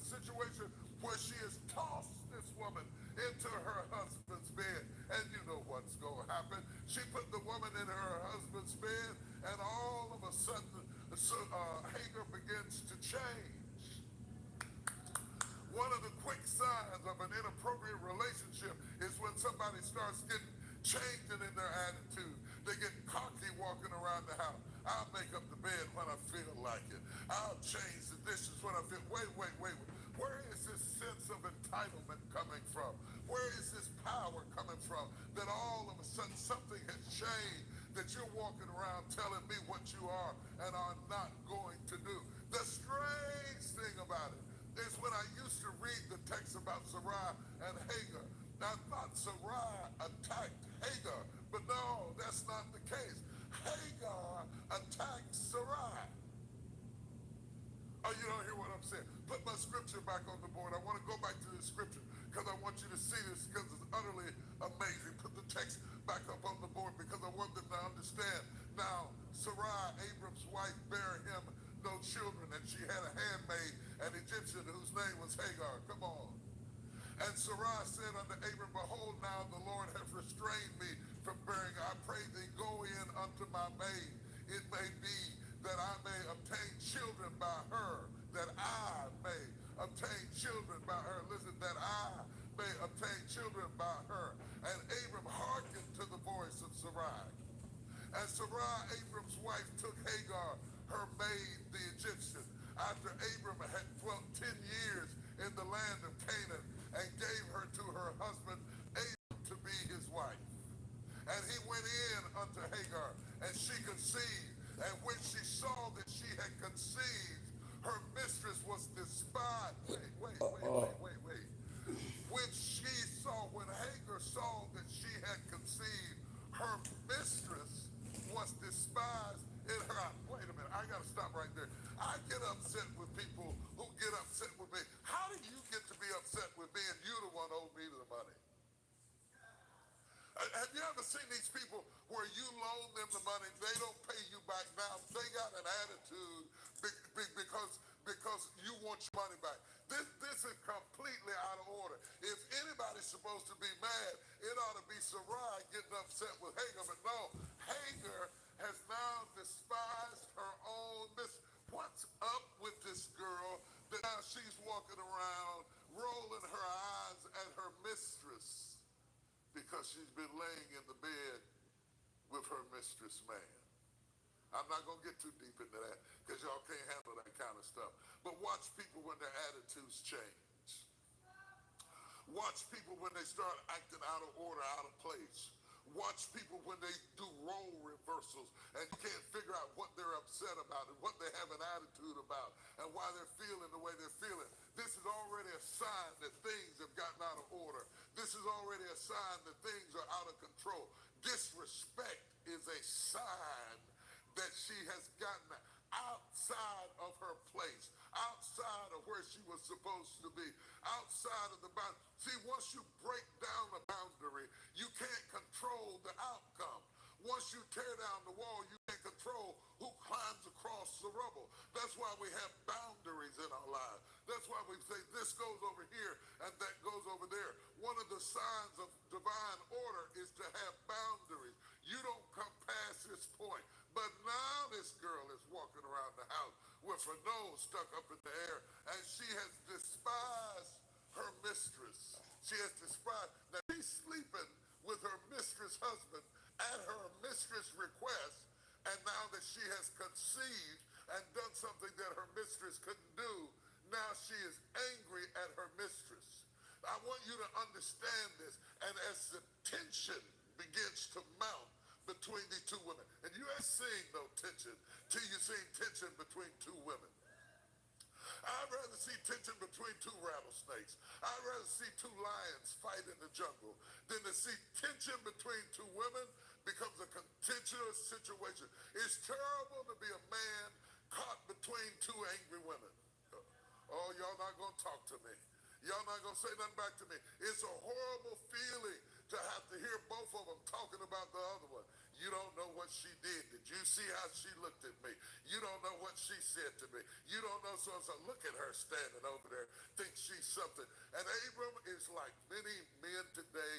situation where she has tossed this woman into her husband's bed. And you know what's going to happen. She put the woman in her husband's bed, and all of a sudden, Hagar begins to change. One of the quick signs of an inappropriate relationship is when somebody starts getting changing in their attitude. They get cocky walking around the house. I'll make up the bed when I feel like it. I'll change the dishes when I feel. Wait. Where is this sense of entitlement coming from? Where is this power coming from? That all of a sudden something has changed, that you're walking around telling me what you are and are not going to do. The strange thing about it is when I used to read the text about Sarai and Hagar, I thought Sarai attacked Hagar, but no, that's not the case. Hagar attacked Sarai. Oh, you don't hear what I'm saying? Put my scripture back on the board. I want to go back to this scripture because I want you to see this because it's utterly amazing. Put the text back up on the board because I want them to understand. Now, Sarai, Abram's wife, bare him no children, and she had a handmaid, an Egyptian whose name was Hagar. Come on. And Sarai said unto Abram, behold, now the Lord hath restrained me from bearing. I pray thee, go in unto my maid. It may be that I may obtain children by her, that I may obtain children by her. Listen, that I may obtain children by her. And Abram hearkened to the voice of Sarai. And Sarai, Abram's wife, took Hagar, her maid, the Egyptian, after Abram had dwelt 10 years in the land of Canaan, and gave her to her husband Abram to be his wife. And he went in unto Hagar, and she conceived. And when she saw that she had conceived, her mistress was despised. Wait. When Hagar saw that she had conceived, her mistress was despised in her eyes. Wait a minute, I got to stop right there. I get upset with people who get upset with me. How do you get to be upset with me and you the one who owed me the money? Have you ever seen these people where you loan them the money, they don't pay you back now, they got an attitude because you want your money back. This is completely out of order. If anybody's supposed to be mad, it ought to be Sarai getting upset with Hagar, but no, Hagar has now despised her own mistress. What's up with this girl that now she's walking around rolling her eyes at her mistress? Because she's been laying in the bed with her mistress man. I'm not going to get too deep into that because y'all can't handle that kind of stuff. But watch people when their attitudes change. Watch people when they start acting out of order, out of place. Watch people when they do role reversals and you can't figure out what they're upset about and what they have an attitude about and why they're feeling the way they're feeling. This is already a sign that things have gotten out of order. This is already a sign that things are out of control. Disrespect is a sign that she has gotten outside of her place, outside of where she was supposed to be, outside of the boundary. See, once you break down the boundary, you can't control the outcome. Once you tear down the wall, you can't control who climbs across the rubble. That's why we have boundaries in our lives. That's why we say this goes over here and that goes over there. One of the signs of divine order is to have boundaries. You don't come past this point. But now this girl is walking around the house with her nose stuck up in the air, and she has despised her mistress. She has despised. Now she's sleeping with her mistress' husband at her mistress' request, and now that she has conceived and done something that her mistress couldn't do, now she is angry at her mistress. I want you to understand this, and as the tension begins to mount between these two women, and you ain't seeing no tension till you're seeing tension between two women. I'd rather see tension between two rattlesnakes. I'd rather see two lions fight in the jungle than to see tension between two women becomes a contentious situation. It's terrible to be a man caught between two angry women. Oh, y'all not going to talk to me. Y'all not going to say nothing back to me. It's a horrible feeling to have to hear both of them talking about the other one. You don't know what she did. Did you see how she looked at me? You don't know what she said to me. You don't know. So look at her standing over there, think she's something. And Abram is like many men today.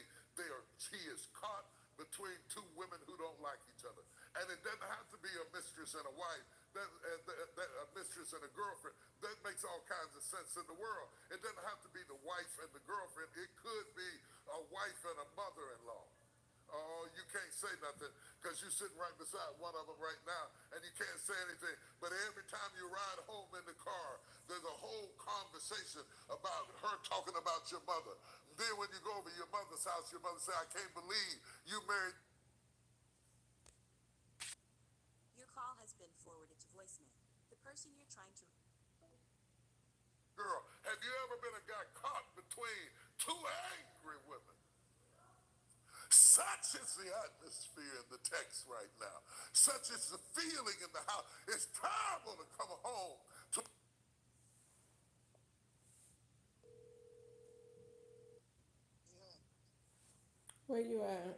She is caught between two women who don't like each other. And it doesn't have to be a mistress and a wife, a mistress and a girlfriend. That makes all kinds of sense in the world. It doesn't have to be the wife and the girlfriend. It could be a wife and a mother-in-law. Oh, you can't say nothing because you're sitting right beside one of them right now and you can't say anything. But every time you ride home in the car, there's a whole conversation about her talking about your mother. Then when you go over to your mother's house, your mother say, I can't believe you married. Your call has been forwarded to voicemail. The person you're trying to Girl, have you ever been a guy caught between two angry women? Such is the atmosphere in the text right now. Such is the feeling in the house. It's terrible to come home to. Where you at?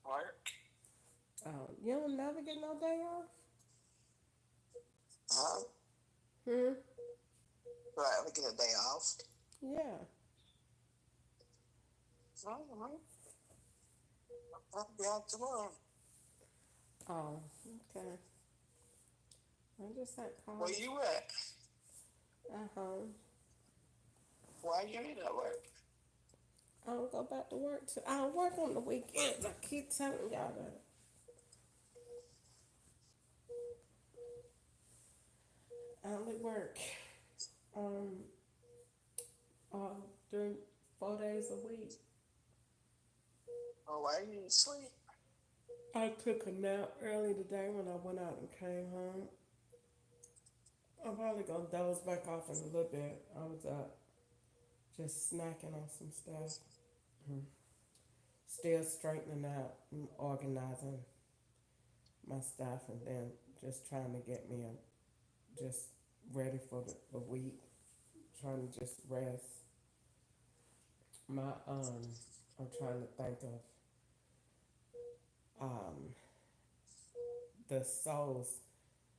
Work. Oh, you don't never get no day off? Huh? Hmm? Do I ever get a day off? Yeah. Mm-hmm. I'll be out tomorrow. Oh, okay. I just had Where called. you at? At home. Why you ain't at work? I don't go back to work. I work on the weekends. I keep telling y'all that. I only work um uh, during 4 days a week. Oh, why you sleep? I took a nap early today when I went out and came home. I'm probably gonna doze back off in a little bit. I was up just snacking on some stuff. Mm. Still straightening out and organizing my stuff, and then just trying to get me just ready for the week. Trying to just rest. My I'm trying to think of um the soles,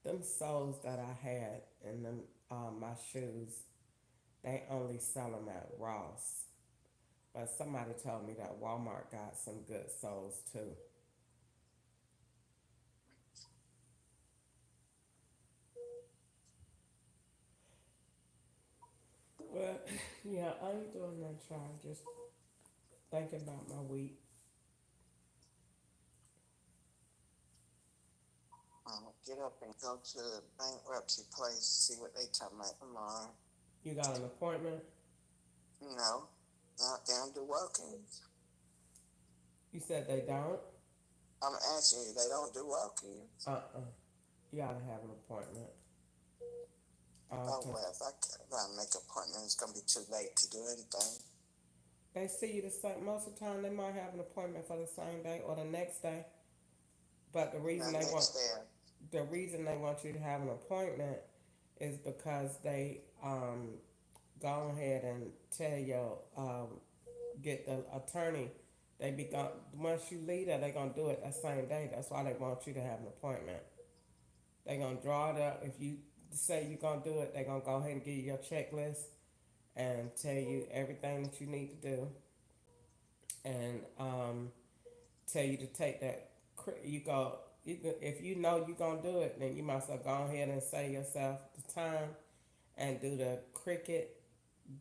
them soles that I had in them my shoes. They only sell them at Ross, but somebody told me that Walmart got some good soles too. But yeah, I ain't doing that, child. Just thinking about my week. Get up and go to the bankruptcy place, see what they talking about tomorrow. You got an appointment? No, not down to walk-ins. You said they don't? I'm asking you, they don't do walk-ins. You gotta have an appointment. Oh, 'Cause well, if I make an appointment, it's going to be too late to do anything. they see you the same. Most of the time, they might have an appointment for the same day or the next day. But Now, next day, the reason they want you to have an appointment is because they go ahead and tell you get the attorney. They be gone once you leave there. They gonna do it that same day. That's why they want you to have an appointment. They gonna draw it up. If you say you're gonna do it, they gonna go ahead and give you your checklist and tell you everything that you need to do, and tell you to take that. You go. If you know you're gonna do it, then you might as well go ahead and save yourself the time and do the Cricket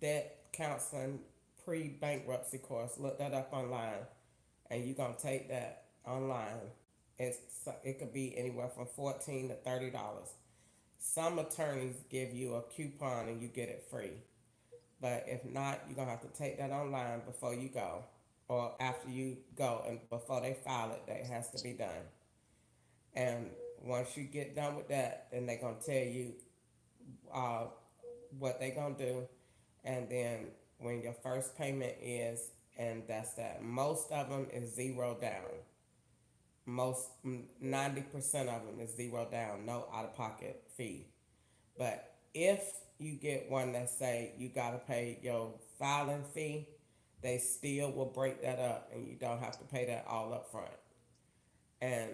Debt Counseling Pre-Bankruptcy course. Look that up online, and you're gonna take that online. It could be anywhere from $14 to $30. Some attorneys give you a coupon and you get it free, but if not, you're gonna have to take that online before you go, or after you go, and before they file it, that has to be done. And once you get done with that, then they're gonna tell you uh, what they're gonna do, and then when your first payment is, and that's that. Most of them is zero down. Most 90% of them is zero down, no out of pocket fee. But if you get one that say you gotta pay your filing fee, they still will break that up, and you don't have to pay that all up front. And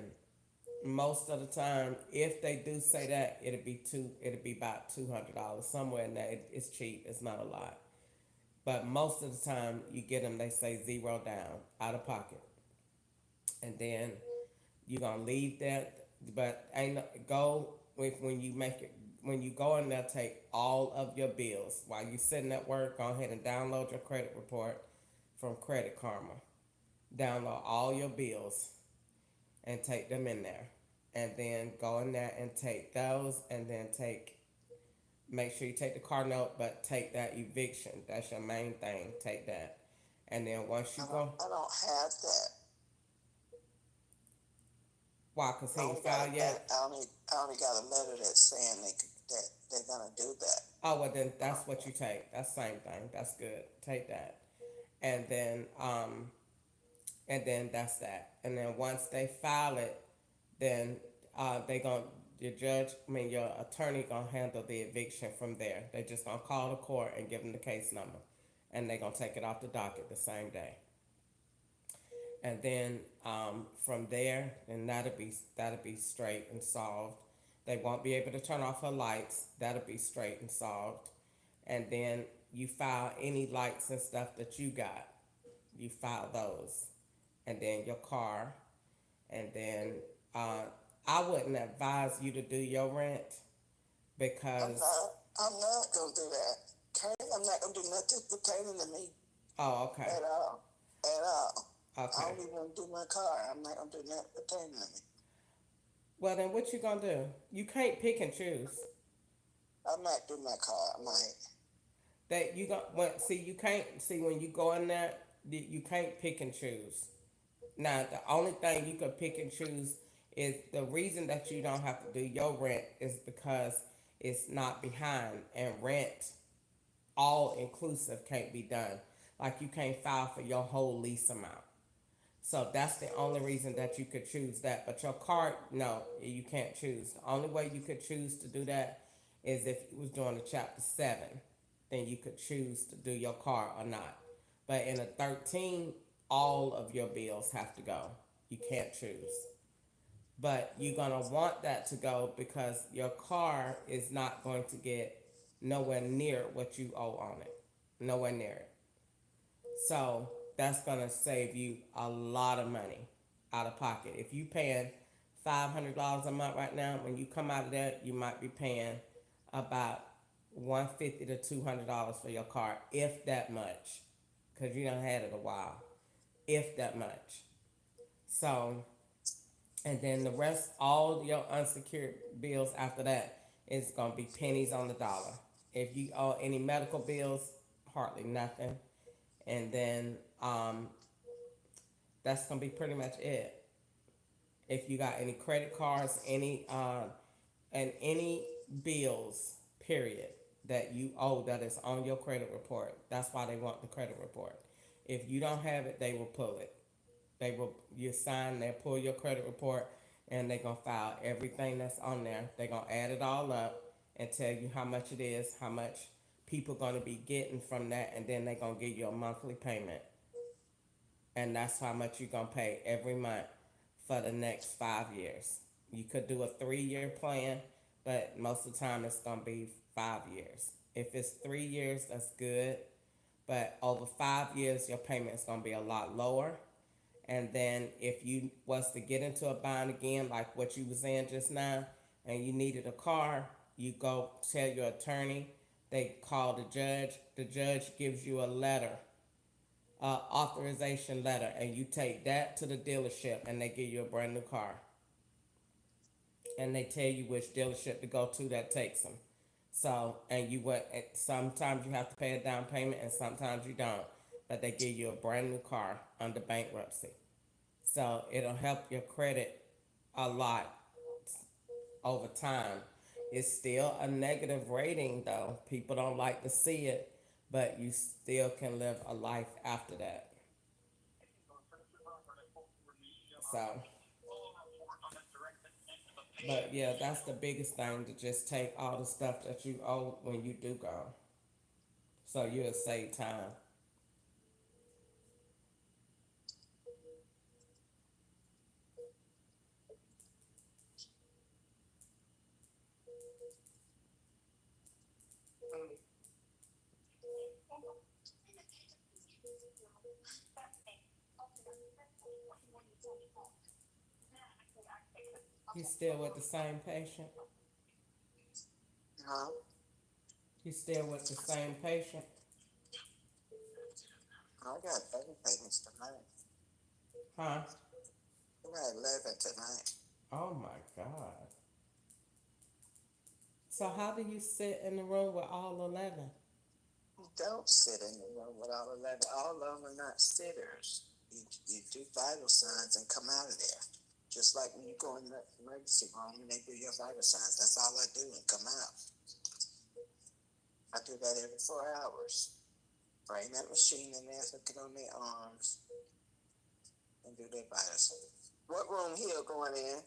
most of the time, if they do say that, it'll be about $200 somewhere in there. It's cheap. It's not a lot. But most of the time, you get them. They say zero down, out of pocket, and then you're gonna leave that. But ain't go with when you make it. When you go in there, take all of your bills while you're sitting at work. Go ahead and download your credit report from Credit Karma. Download all your bills and take them in there, and then go in there and take those, and then make sure you take the car note, but take that eviction. That's your main thing. Take that, and then once you go, I don't have that. why? Cause I he only ain't got filed a yet. I only got a letter that's saying that they're gonna do that. Oh well, then that's what you take. That's the same thing. That's good. Take that, and then that's that. And then once they file it, then they gonna your attorney gonna handle the eviction from there. They just gonna call the court and give them the case number, and they gonna take it off the docket the same day. And then from there, then that'll be straight and solved. They won't be able to turn off her lights. That'll be straight and solved. And then you file any lights and stuff that you got. You file those, and then your car, and then I wouldn't advise you to do your rent because I'm not gonna do that. Okay, I'm not gonna do nothing pertaining to me oh okay at all. At all. I okay. don't even want to do my car. I'm not gonna do nothing pertaining to me. Well then, what you gonna do? You can't pick and choose. I might do my car. I might. That you got see you can't see when you go in there you can't pick and choose. Now the only thing you can pick and choose is the reason that you don't have to do your rent is because it's not behind, and rent all inclusive can't be done. Like you can't file for your whole lease amount. So that's the only reason that you could choose that. But your card, no, you can't choose. The only way you could choose to do that is if you was doing a chapter 7, then you could choose to do your car or not. But in a 13, all of your bills have to go. You can't choose. But you're gonna want that to go because your car is not going to get nowhere near what you owe on it. Nowhere near it. So that's gonna save you a lot of money out of pocket. If you paying $500 a month right now, when you come out of that, you might be paying about $150 to $200 for your car, if that much, because you done had it a while, if that much. So, and then the rest, all your unsecured bills after that is gonna be pennies on the dollar. If you owe any medical bills, hardly nothing, and then that's gonna be pretty much it. If you got any credit cards, and any bills, period, that you owe that is on your credit report, that's why they want the credit report. If you don't have it, they will pull it. You sign, they pull your credit report, and they're gonna file everything that's on there. They're gonna add it all up and tell you how much it is, how much people gonna be getting from that, and then they're gonna give you a monthly payment. And that's how much you're gonna pay every month for the next 5 years. You could do a 3-year plan, but most of the time it's gonna be 5 years. If it's 3 years, that's good. But over 5 years, your payment is gonna be a lot lower. And then if you was to get into a bind again, like what you was saying just now, and you needed a car, you go tell your attorney, they call the judge. The judge gives you a letter, authorization letter, and you take that to the dealership, and they give you a brand new car. And they tell you which dealership to go to that takes them. So, and sometimes you have to pay a down payment, and sometimes you don't. But they give you a brand new car under bankruptcy. So it'll help your credit a lot over time. It's still a negative rating though. People don't like to see it, but you still can live a life after that. So, but yeah, that's the biggest thing, to just take all the stuff that you owe when you do go. So you'll save time. You still with the same patient? Huh? You still with the same patient? I got 30 payments tonight. Huh? I got 11 tonight. Oh my God. So how do you sit in the room with all 11? You don't sit in the room with all 11. All of them are not sitters. You do vital signs and come out of there. Just like when you go in the emergency room and they do your vital signs. That's all I do and come out. I do that every 4 hours. Bring that machine in there, hook it on their arms, and do their vital signs. What room here going in?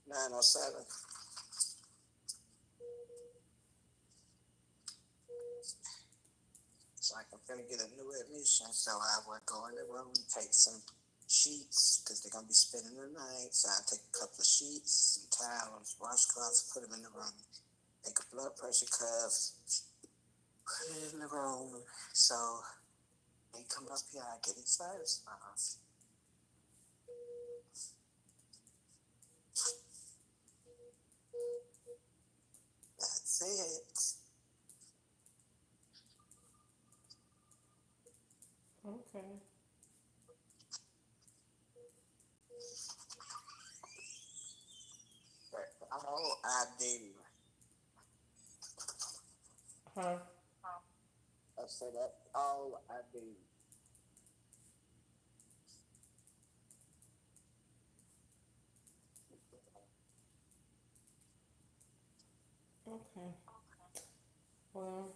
907. So I'm gonna get a new admission, so I would go in the room, take some sheets, because they're gonna be spending the night. So I take a couple of sheets, some towels, washcloths, put them in the room. Take a blood pressure cuff, put it in the room. So they come up here, I get his virus off. That's it. Okay. That's all I do. Huh? I said that's all I do. Okay. Well,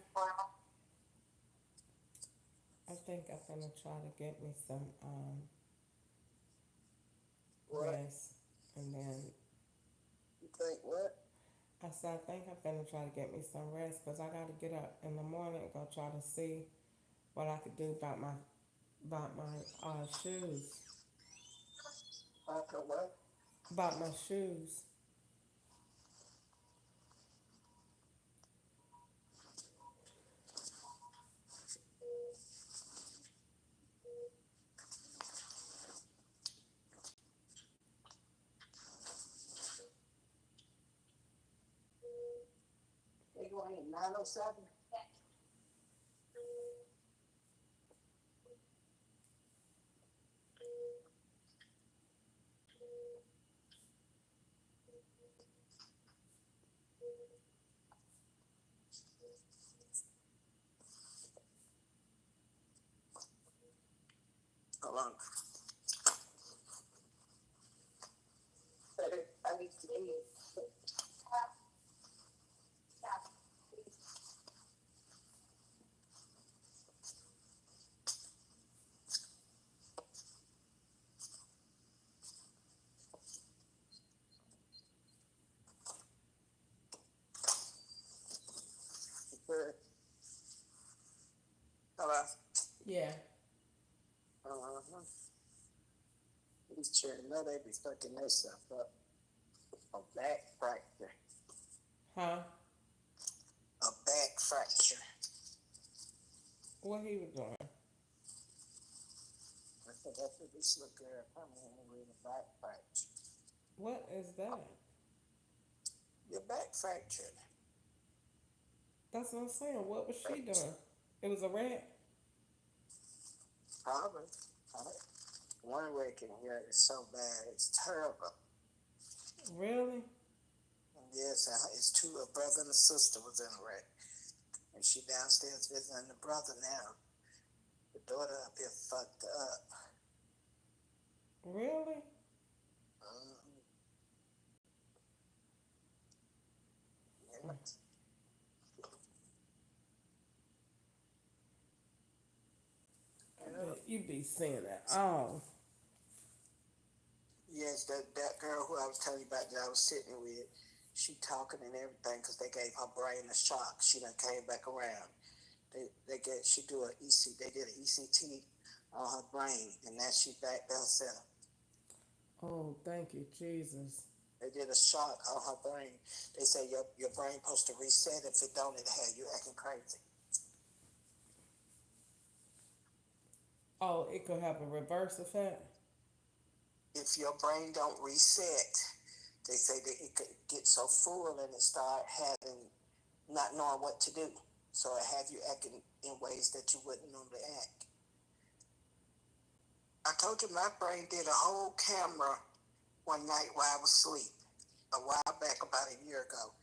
I think I'm gonna try to get me some What? rest, and then You think what? I said I think I'm gonna try to get me some rest because I gotta get up in the morning and go try to see what I could do about my shoes. Okay, what? About my shoes. They going in 907? Hold on. I need to eat. Good. Hello. Yeah. Uh-huh. These children know they be fucking themselves up. A back fracture. Huh? A back fracture. What he was doing? I said that's what this little girl coming in with, a back fracture. What is that? Your back fractured. That's what I'm saying. What was she doing? It was a rat? Probably. One wrecking here is so bad, it's terrible. Really? Yes, it's two, a brother and a sister was in a wreck. And she downstairs visiting the brother now. The daughter up here fucked up. Really? Yeah. You be saying that. Oh. Yes, that girl who I was telling you about that I was sitting with, she talking and everything because they gave her brain a shock. She done came back around. She do a EC. They did an ECT on her brain, and now she back to herself. Oh, thank you, Jesus. They did a shock on her brain. They say your brain supposed to reset. If it don't, it have you acting crazy. Oh, it could have a reverse effect. If your brain don't reset, they say that it could get so full and it start having not knowing what to do. So it have you acting in ways that you wouldn't normally act. I told you my brain did a whole camera one night while I was asleep a while back, about a year ago.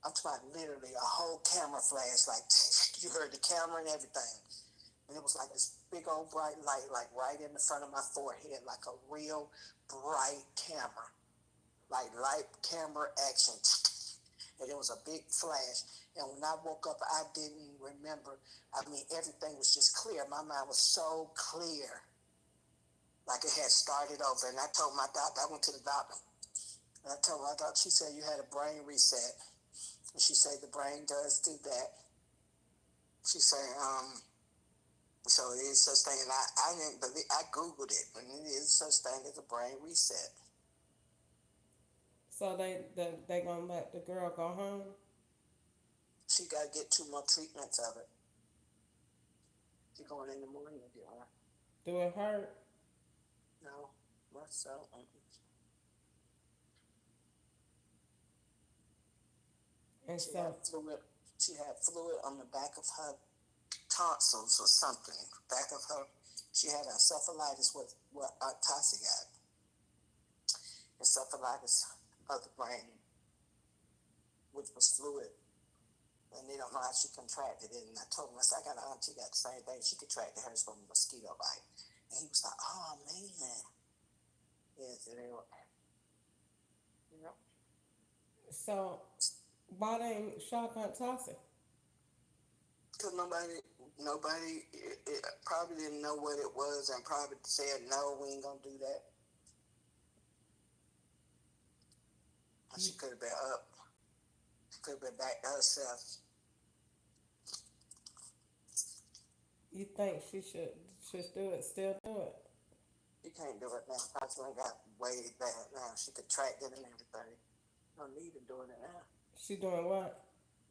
I'm talking literally a whole camera flash, like you heard the camera and everything. And it was like this big old bright light, like right in the front of my forehead, like a real bright camera, like light camera action. And it was a big flash. And when I woke up, I didn't remember. I mean, everything was just clear. My mind was so clear, like it had started over. And I told my doctor, I went to the doctor, and I told my doctor, she said, you had a brain reset. And she said, the brain does do that. She said, so it is such thing, and I didn't believe, I Googled it, and it is such thing as a brain reset. So they gonna let the girl go home? She got to get 2 more treatments of it. She going in the morning to get her. Do it hurt? No, much so. And She so, had fluid. She had fluid on the back of her tonsils or something. Back of her, she had encephalitis with what Tassie got. Encephalitis of the brain, which was fluid. And they don't know how she contracted it. And I told him, I said, I got an auntie got the same thing. She contracted hers from a mosquito bite. And he was like, oh man. Yes, and they were, you know. so why they ain't shotgun toss it? Because nobody probably didn't know what it was and probably said, no, we ain't going to do that. She could have been up. She could have been back to herself. You think she should do it? Still do it? She can't do it now. Possibly got way bad now. She contracted and everything. No need in doing it now. She doing what?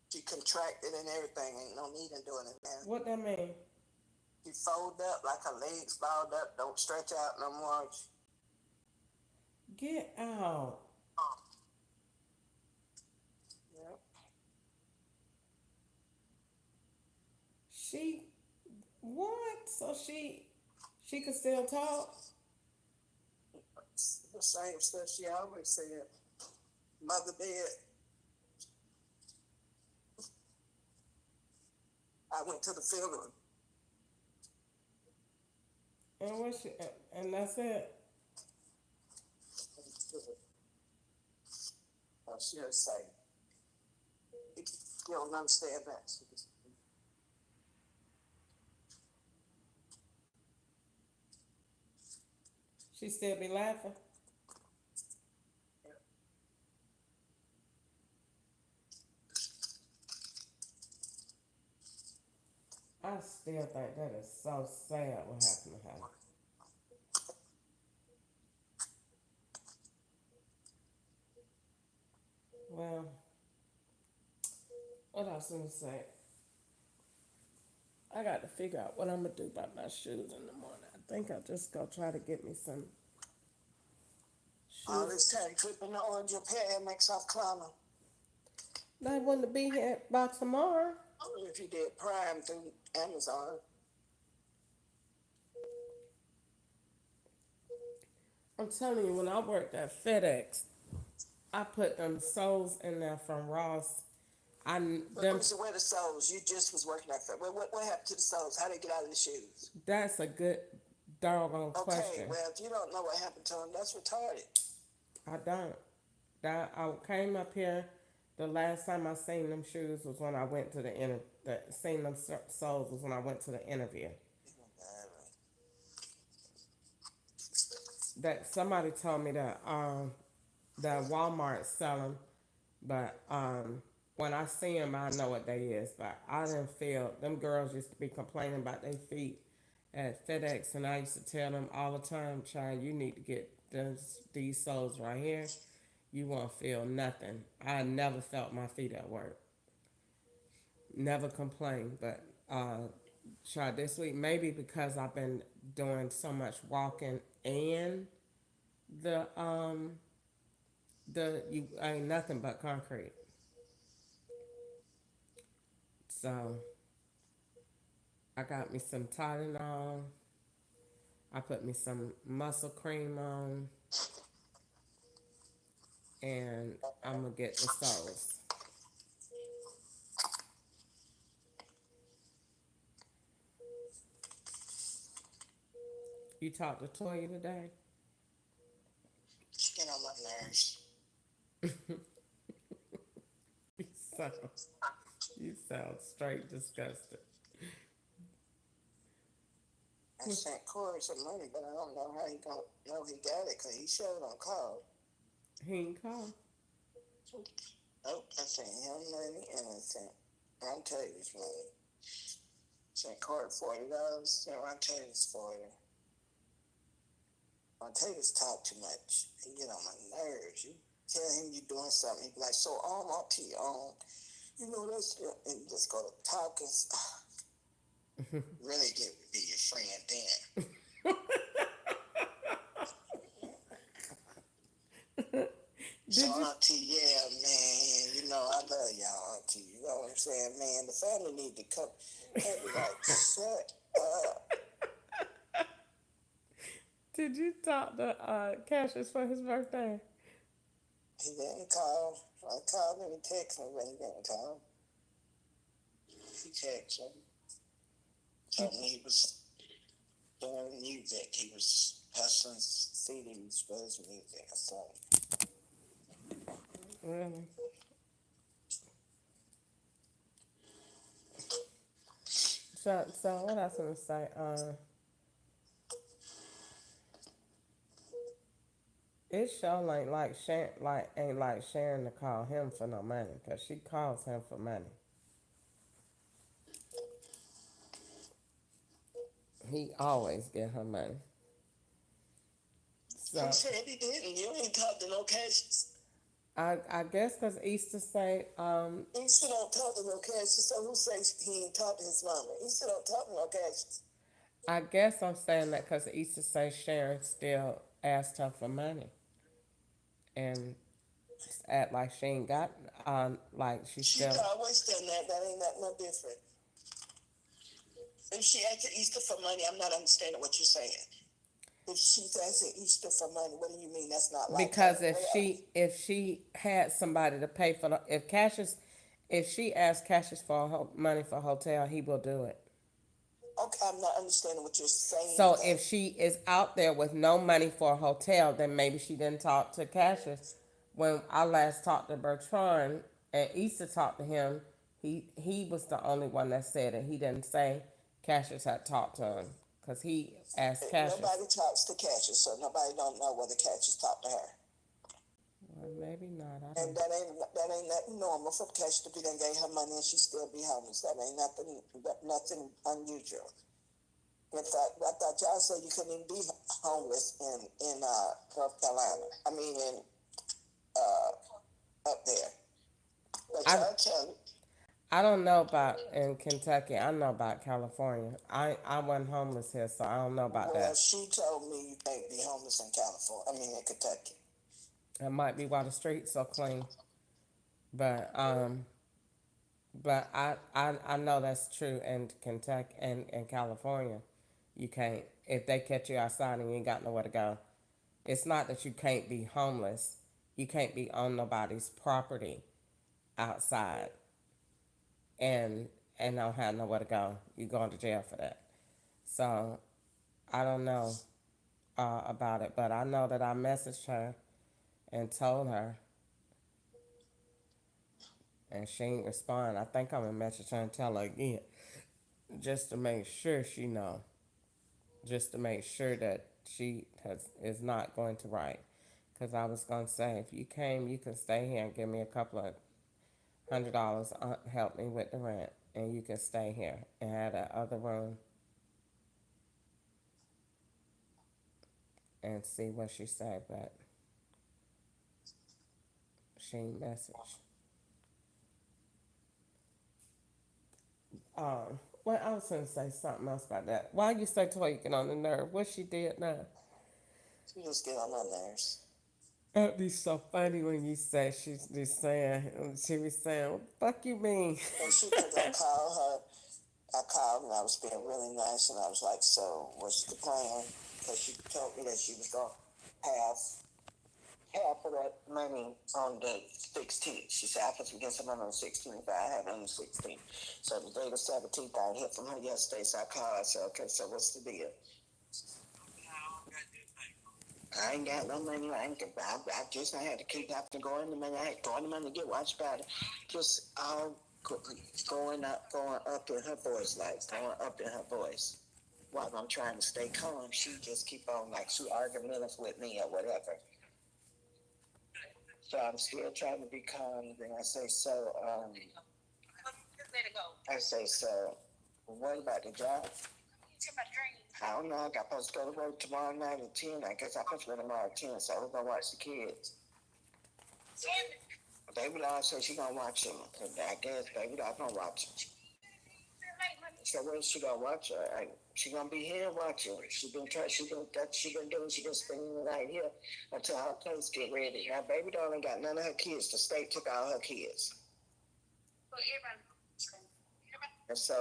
She contracted and everything. Ain't no need in doing it now. What that mean? She fold up like her legs balled up. Don't stretch out no more. Get out. Yep. She what? So she could still talk? It's the same stuff she always said. Mother dead. I went to the funeral. And what she and that's it. She'll say, you don't understand that. She still be laughing. I still think that is so sad what happened to her. Well, what I was gonna say, I got to figure out what I'm gonna do about my shoes in the morning. I think I'll just go try to get me some All shoes. this time tripping the orange your hair makes off clowning. They wouldn't be here by tomorrow. If you did Prime through Amazon. I'm telling you, when I worked at FedEx, I put them soles in there from Ross. Them So where the soles? You just was working at that. What happened to the soles? How they get out of the shoes? That's a good doggone Okay, question. well, if you don't know what happened to them, that's retarded. I don't. I came up here. The last time I seen them shoes was when I went to the seen them soles was when I went to the interview. That somebody told me that Walmart sell them, but when I see them, I know what they is. But I didn't feel them girls used to be complaining about their feet at FedEx, and I used to tell them all the time, "Child, you need to get these soles right here. You won't feel nothing." I never felt my feet at work. Never complained, but try this week. Maybe because I've been doing so much walking and the you ain't nothing but concrete. So I got me some Tylenol. I put me some muscle cream on, and I'm gonna get the soles. You talked to Toya today? She get on my nerves. You sound, you sound straight disgusted. I sent Corey some money, but I don't know how he gonna know he got it because he showed on call. He ain't call. Nope, I sent him money and I sent Ron Taylor's money. Sent Corey $40, sent Ron Taylor's 40. Ron Taylor's talk too much. He get on my nerves. You tell him you're doing something, he be like, so on to you on. You know that's and you just go to talk and stuff. Really get to be your friend then. So Did you? Auntie, yeah, man, you know I love y'all, Auntie. You know what I'm saying, man? The family need to come. They be like, shut up. Did you talk to Cassius for his birthday? He didn't call. I called him and texted him, but he didn't call. He texted him. Told me he was doing music. He was hustling CDs for his music or something. Really? So what else was I gonna say? It sure ain't like Sharon to call him for no money, cause she calls him for money. He always get her money. So Who said he didn't? You ain't talked to no Cassius. I guess cause Easter say He still don't talk to no Cassius. So who says he ain't talked to his mama? He still don't talk to no Cassius. I guess I'm saying that cause Easter say Sharon still asked her for money and act like she ain't got like she She still. always done that. That ain't nothing no different. If she asking Easter for money, I'm not understanding what you're saying. If she's asking Easter for money, what do you mean that's not like Because her? if she had somebody to pay for the, if she asked Cassius for money for a hotel, he will do it. Okay, I'm not understanding what you're saying. So if she is out there with no money for a hotel, then maybe she didn't talk to Cassius. When I last talked to Bertrand and Easter talked to him, he was the only one that said it. He didn't say Cassius had talked to him because he asked Cassius. Nobody talks to Cassius, so nobody don't know whether Cassius talked to her. Well, maybe not. I And don't. that ain't nothing normal for Cassius to be done gave her money and she still be homeless. That ain't nothing unusual. In fact, I thought y'all said you couldn't even be homeless in North Carolina. I mean in up there. But I y'all tell me. I don't know about in Kentucky. I know about California. I wasn't homeless here, so I don't know about Well, that. she told me you can't be homeless in California. I mean in Kentucky. It might be why the streets so clean, but I know that's true in Kentucky and in California. You can't if they catch you outside and you ain't got nowhere to go. It's not that you can't be homeless. You can't be on nobody's property outside and don't have nowhere to go. You going to jail for that. So I don't know about it, but I know that I messaged her and told her, and she ain't respond. I think I'm gonna message her and tell her again, just to make sure she know, just to make sure that is not going to write. Cause I was gonna say, if you came, you can stay here and give me a couple of $100, help me with the rent, and you can stay here and have that other room. And see what she said, but she ain't message. Well, I was going to say something else about that. Why you say Toya get on the nerve? What she did now? She just get on my nerves. It'd be so funny when you say she's just saying, she was saying, what the fuck you mean? And she, cause I called her, I called and I was being really nice and I was like, so what's the plan? Cause she told me that she was gonna have half of that money on the 16th. She said, I put some get some money on the 16th, but I have it on the 16th. So the day the 17th, I didn't hear from her yesterday, so I called her. I said, okay, so what's the deal? I ain't got no money. I just I had to keep having to go in the money. I had to go in the money to get watch about it. Just all going up in her voice, like going up in her voice. While I'm trying to stay calm, she just keep on like she argumentative with me or whatever. So I'm still trying to be calm. Then I say, so, I say, so, what about the job? I don't know. I got supposed to go to work tomorrow night at 10. I guess I'm supposed to go tomorrow at 10, so we're going to watch the kids. Baby doll said she going to watch them. I guess baby doll going to watch them. So what is she going to watch? She going to be here watching. She been doing, she been spending the night here until her place get ready. Now baby doll ain't got none of her kids. The state took all her kids. And so,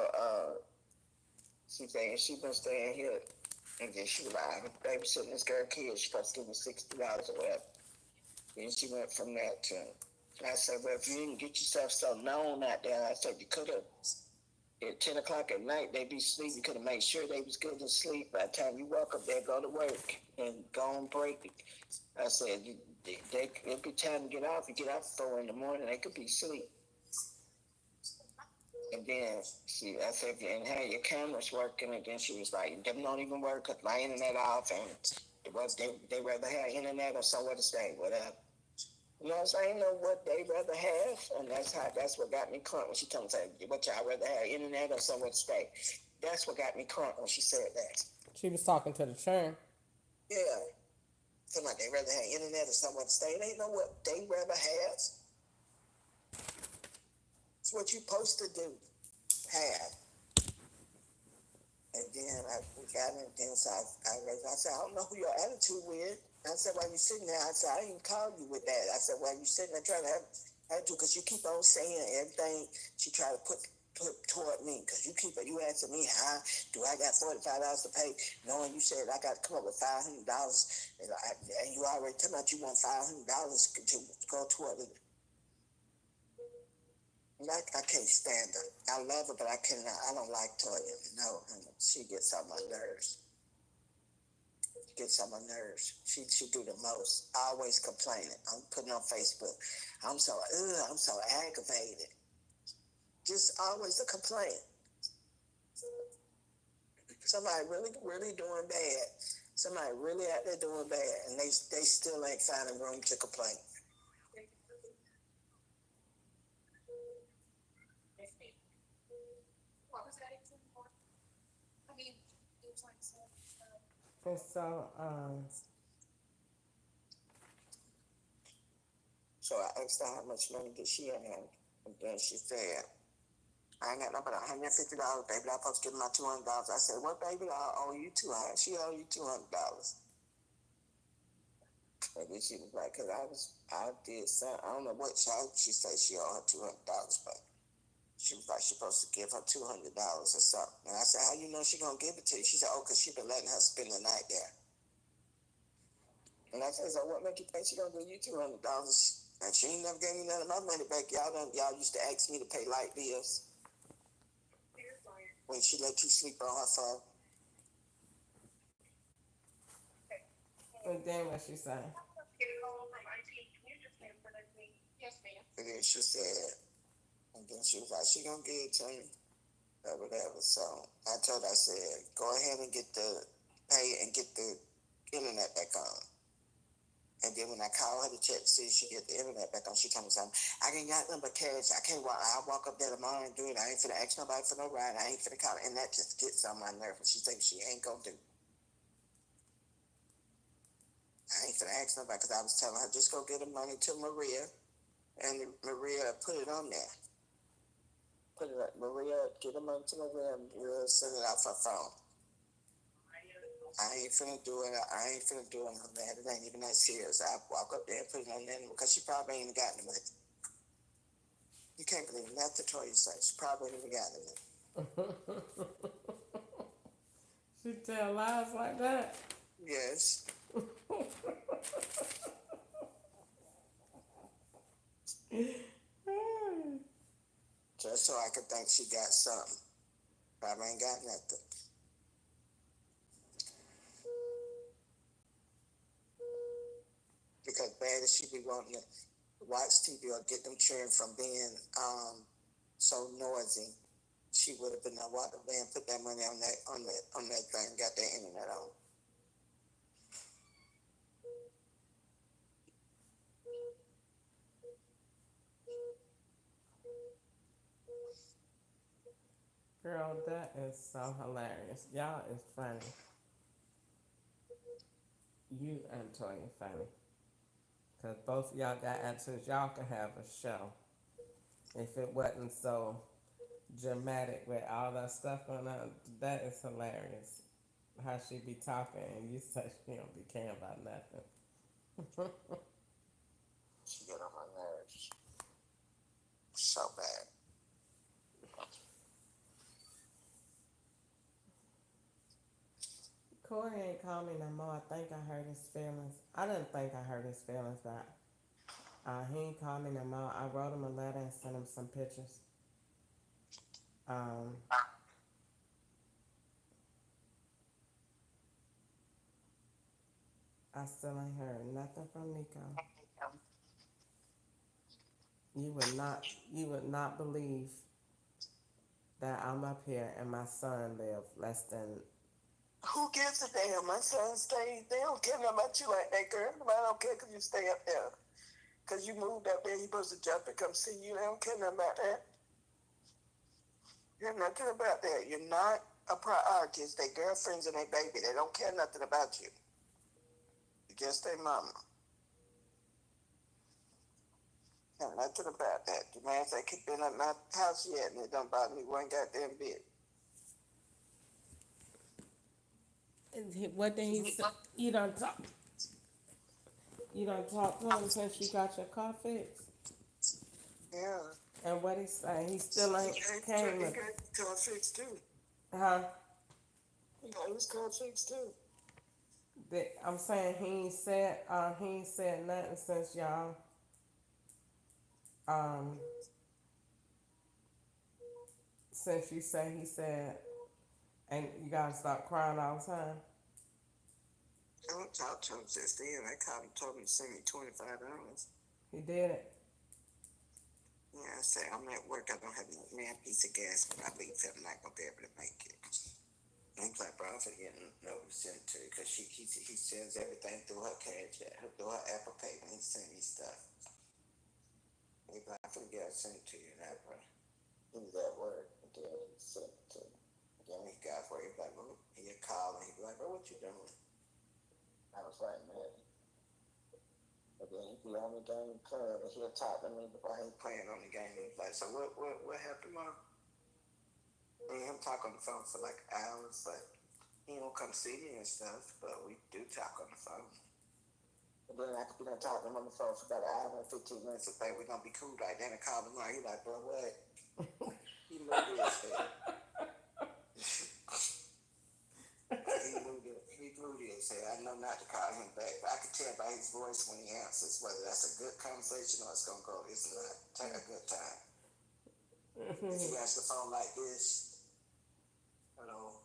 she saying she been staying here, and then she was like, I'm babysitting this girl kid. She supposed to give me $60 or whatever. Then she went from that to. I said, well, if you didn't get yourself so known out there, I said you could have. At 10 o'clock at night, they be asleep. You could have made sure they was good to sleep. By the time you walk up there, go to work and go on break. I said, it'd be time to get off. You get off at 4 in the morning, they could be asleep. And then I said, and how your cameras working? And then she was like, them don't even work because my internet off, and it was they rather have internet or somewhere to stay, whatever. You know what I'm saying? Know what they rather have, and that's what got me crunk when she told me, what y'all rather have, internet or somewhere to stay. That's what got me crunk when she said that. She was talking to the churn. Yeah. Something like they rather have internet or somewhere to stay. They know what they rather have. It's what you supposed to do. Have. And then we got in, then so I said, I don't know who your attitude with. I said, why you sitting there? I said, I didn't call you with that. I said, why you sitting there trying to have attitude? Because you keep on saying everything she try to put toward me. Because you asking me, how do I got $45 to pay? Knowing you said I got to come up with $500. And you already told me you want $500 to go toward it. I can't stand her. I love her, but I don't like Toya. No, she gets on my nerves. She do the most. Always complaining. I'm putting on Facebook. I'm so aggravated. Just always a complaint. Somebody really, really doing bad. Somebody really out there doing bad, and they still ain't finding room to complain. And so, So I asked her how much money did she have, and then she said, I ain't got no but $150, baby. I'm supposed to give my $200. I said, what, baby? I owe you $200. She owe you $200. And then she was like, cause I did something. I don't know what she said she owed her $200, but she was like, she supposed to give her $200 or something. And I said, how you know she gonna give it to you? She said, oh, cause she been letting her spend the night there. And I said, so what make you think she gonna give you $200? And she ain't never gave me none of my money back. Y'all used to ask me to pay light bills when she let you sleep on her phone. and then what she say? And then she said, and then she was like, she gonna give it to me or whatever. So I told her, I said, go ahead and pay and get the internet back on. And then when I called her to check to see if she get the internet back on, she told me something. I ain't got nothing but cash. I can't walk. I'll walk up there tomorrow and do it. I ain't finna ask nobody for no ride. I ain't finna call. And that just gets on my nerves. She thinks she ain't gonna do. I ain't finna ask nobody because I was telling her, just go get the money to Maria. And Maria put it on there. Put it up, Maria, get them onto Maria and we'll send it off her phone. I ain't finna do it. I ain't finna do it, man. It ain't even that serious. I walk up there and put it on there because she probably ain't even got it. You can't believe nothing Toya said. She probably ain't even got it. She tell lies like that. Yes. Just so I could think she got something. Probably ain't got nothing. Because bad as she be wanting to watch TV or get them children from being so noisy, she would have been a water man, put that money on that thing, got that internet on. Girl, that is so hilarious. Y'all is funny. You and Toya funny. Because both of y'all got attitudes. Y'all could have a show. If it wasn't so dramatic with all that stuff going on, that is hilarious. How she be talking and you say she don't be caring about nothing. She get on my nerves so bad. Corey ain't called me no more. I think I hurt his feelings. I didn't think I hurt his feelings, but he ain't called me no more. I wrote him a letter and sent him some pictures. I still ain't heard nothing from Nico. You would not believe that I'm up here and my son live less than. Who gives a damn? My son stayed. They don't care about you like that, girl. I don't care because you stay up there. Because you moved up there, you supposed to jump and come see you. They don't care nothing about that. You're nothing about that. You're not a priority. It's their girlfriends and their baby. They don't care nothing about you. You're just their mama. Nothing about that. The man said, I keep been at my house yet, and it don't bother me one goddamn bit. What did he say? You don't talk. You don't talk to him since you got your car fixed. Yeah. And what he say? He still ain't came. He got his car fixed too. Huh? He got his car fixed too. I'm saying he ain't said nothing since y'all since you say he said, and you gotta stop crying all the time. I don't talk to him since then. I called him, told him to send me $25. He did it. Yeah, I said, I'm at work. I don't have a man piece of gas, but I leave him not gonna be able to make it. And he's like, bro, I'm forgetting no sent to her because he sends everything through her cash, through her Apple Pay when he sends me stuff. He's like, I forget I sent it to you now, bro. He was at work, and then he sent it to me. Then he got where he'd like, well, he'd call and he'd be like, bro, what you doing? I was like, man. But then he'd be on the game playing, and he'll talk to me before he's playing on the game. He's like, so what happened, Mom? Me and him talk on the phone for like hours, but he don't come see me and stuff, but we do talk on the phone. And then I could be done talking on the phone for about an hour and 15 minutes and think we're gonna be cool right then and call him out. He like, bro, what? He moved his head. He moved his head. I know not to call him back, but I can tell by his voice when he answers whether that's a good conversation or it's gonna go, it's not. Take a good time. If you answer the phone like this, hello.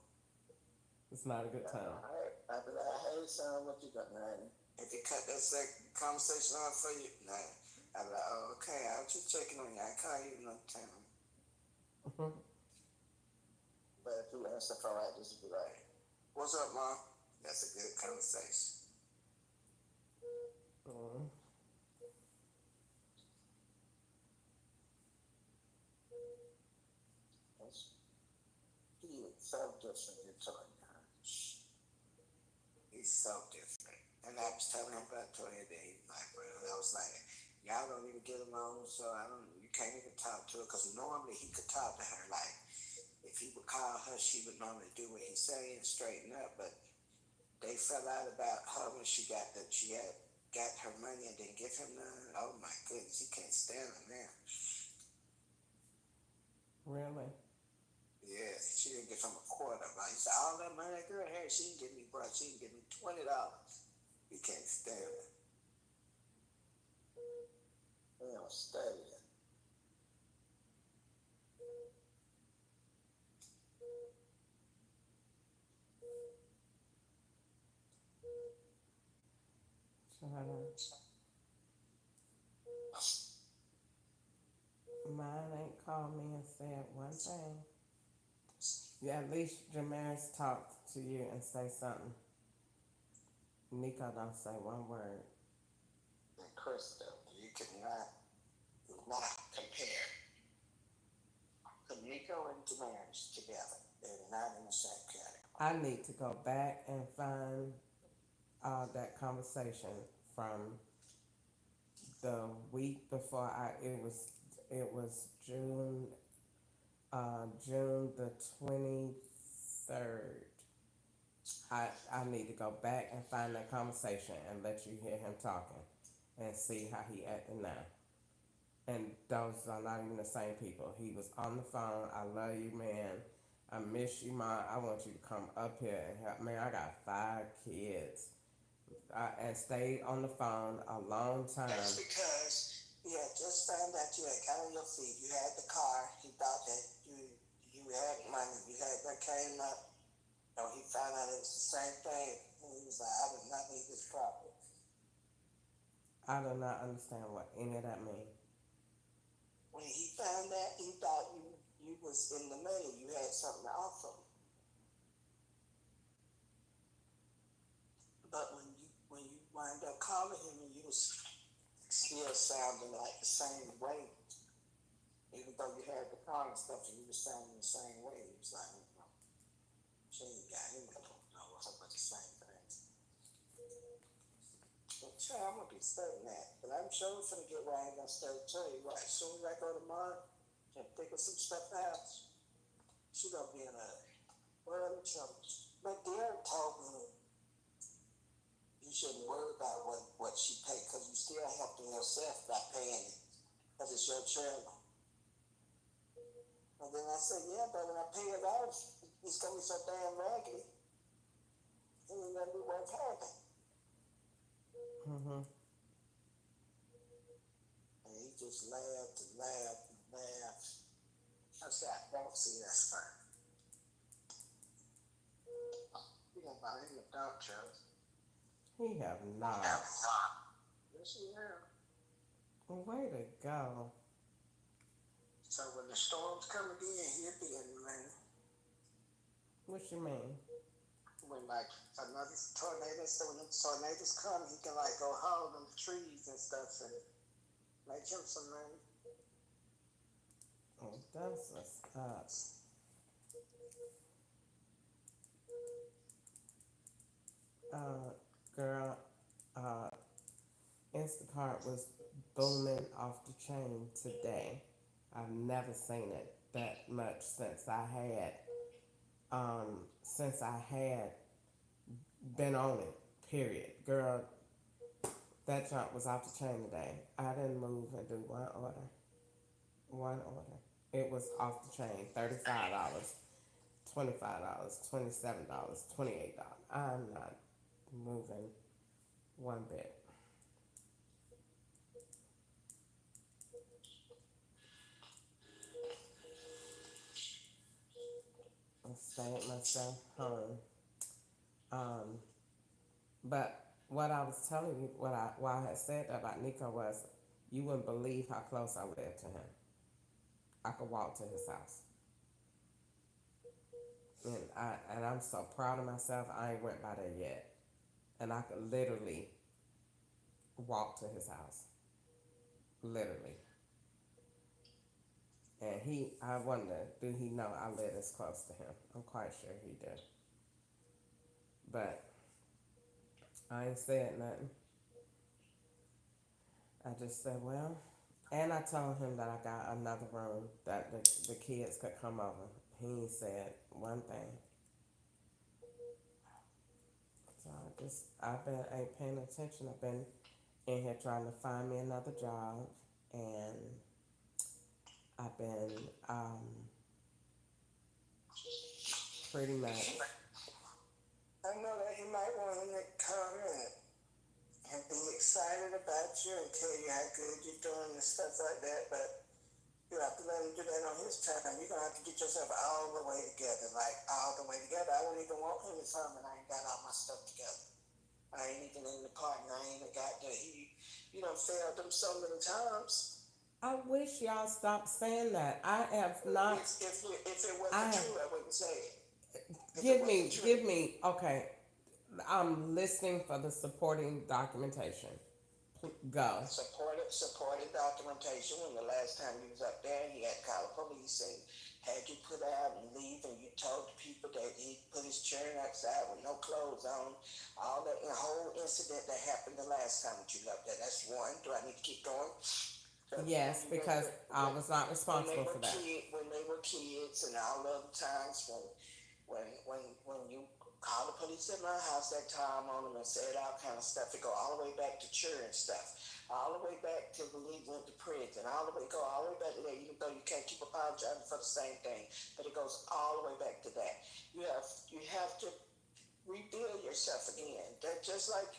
It's not a good time. I be like, hey son, what you got, man? If you cut that conversation off for you, nah. I be like, oh, okay, I was just checking on you. I call you another time. But if you answer the phone like this, you be like, what's up, Mom? That's a good conversation. He is so different than Toya. He's so different. And I was telling him about Toya that he like, bro. And I was like, y'all don't even get along, so you can't even talk to her, because normally he could talk to her, like, if he would call her, she would normally do what he say and straighten up, but they fell out about her when she had got her money and didn't give him none. Oh my goodness, he can't stand her now. Really? Yeah, she didn't give him a quarter. But he said, all that money that girl had, she didn't give me, bro. She didn't give me $20. He can't stand her. He don't study her. Mine ain't called me and said one thing. Yeah, at least Jamaris talked to you and say something. Nico don't say one word. And Crystal, you cannot compare Nico and Damaris together. They're not in the same category. I need to go back and find that conversation from the week before it was June June the 23rd. I need to go back and find that conversation and let you hear him talking and see how he acting now. And those are not even the same people. He was on the phone. I love you, man. I miss you, Ma. I want you to come up here and help. Man, I got 5 kids. And stayed on the phone a long time. That's because he had just found out you had got on your feet. You had the car. He thought that you had money. You had that came up. No, he found out it was the same thing. And he was like, I did not need this property. I do not understand what any of that means. When he found that, he thought you was in the money. You had something to offer. But when you wind up calling him and you was still sounding like the same way, even though you had the car and stuff and you was sounding the same way, he was like, she ain't got him no whole bunch of same things. But sure, I'm gonna be studying that. But I'm sure it's gonna get where I ain't gonna study tell you what, as soon as I go tomorrow and figure some stuff out, she gonna be in a world of trouble. But Derek told me you shouldn't worry about what she paid, because you still helping yourself by paying it, because it's your children. And then I said, yeah, but when I pay it off, it's gonna be so damn raggedy, it ain't gonna be worth having. Mm-hmm. And he just laughed and laughed and laughed. I said, I don't see that's fine. You gonna buy him a dump truck? He have not. Yes, he have. Way to go. So when the storms come again, he'll be in the rain. What you mean? When like another tornado, so when the tornadoes come, he can like go haul them trees and stuff and make him some money. Oh, that's what's up. Girl, Instacart was booming off the chain today. I've never seen it that much since I had been on it. Period. Girl, that junk was off the chain today. I didn't move and do one order. It was off the chain. $35, $25, $27, $28. I'm not moving one bit. I stayed myself home. But what I was telling you, why I had said that about Nico was, you wouldn't believe how close I lived to him. I could walk to his house. And I'm so proud of myself, I ain't went by there yet. And I could literally walk to his house. Literally. And I wonder, do he know I live this close to him? I'm quite sure he did. But I ain't said nothing. I I just said, well, and I told him that I got another room that the kids could come over. He said one thing. So I've been ain't paying attention. I've been in here trying to find me another job, and I've been pretty much. I know that he might want to come and be excited about you and tell you how good you're doing and stuff like that, but you have to let him do that on his time. You're gonna have to get yourself all the way together, like all the way together. I don't even want him to come and I ain't got all my stuff together. I ain't even in the part and I ain't even got the you know, failed them so many times. I wish y'all stopped saying that. I have not. If it wasn't true, I wouldn't say it. Give me. Okay, I'm listening for the supporting documentation. Go. Supported documentation. When the last time he was up there, he had called the police and had you put out and leave, and you told the people that he put his children outside with no clothes on. All that whole incident that happened the last time that you left there. That's one. Do I need to keep going? Yes, because I was not responsible for that. When they were kids, and all the other times when you called the police at my house that time on them and said all kind of stuff, it go all the way back to children stuff, all the way back to when he went to prison, all the way back to that. Even though you can't keep apologizing for the same thing, but it goes all the way back to that. You have to rebuild yourself again. That's just like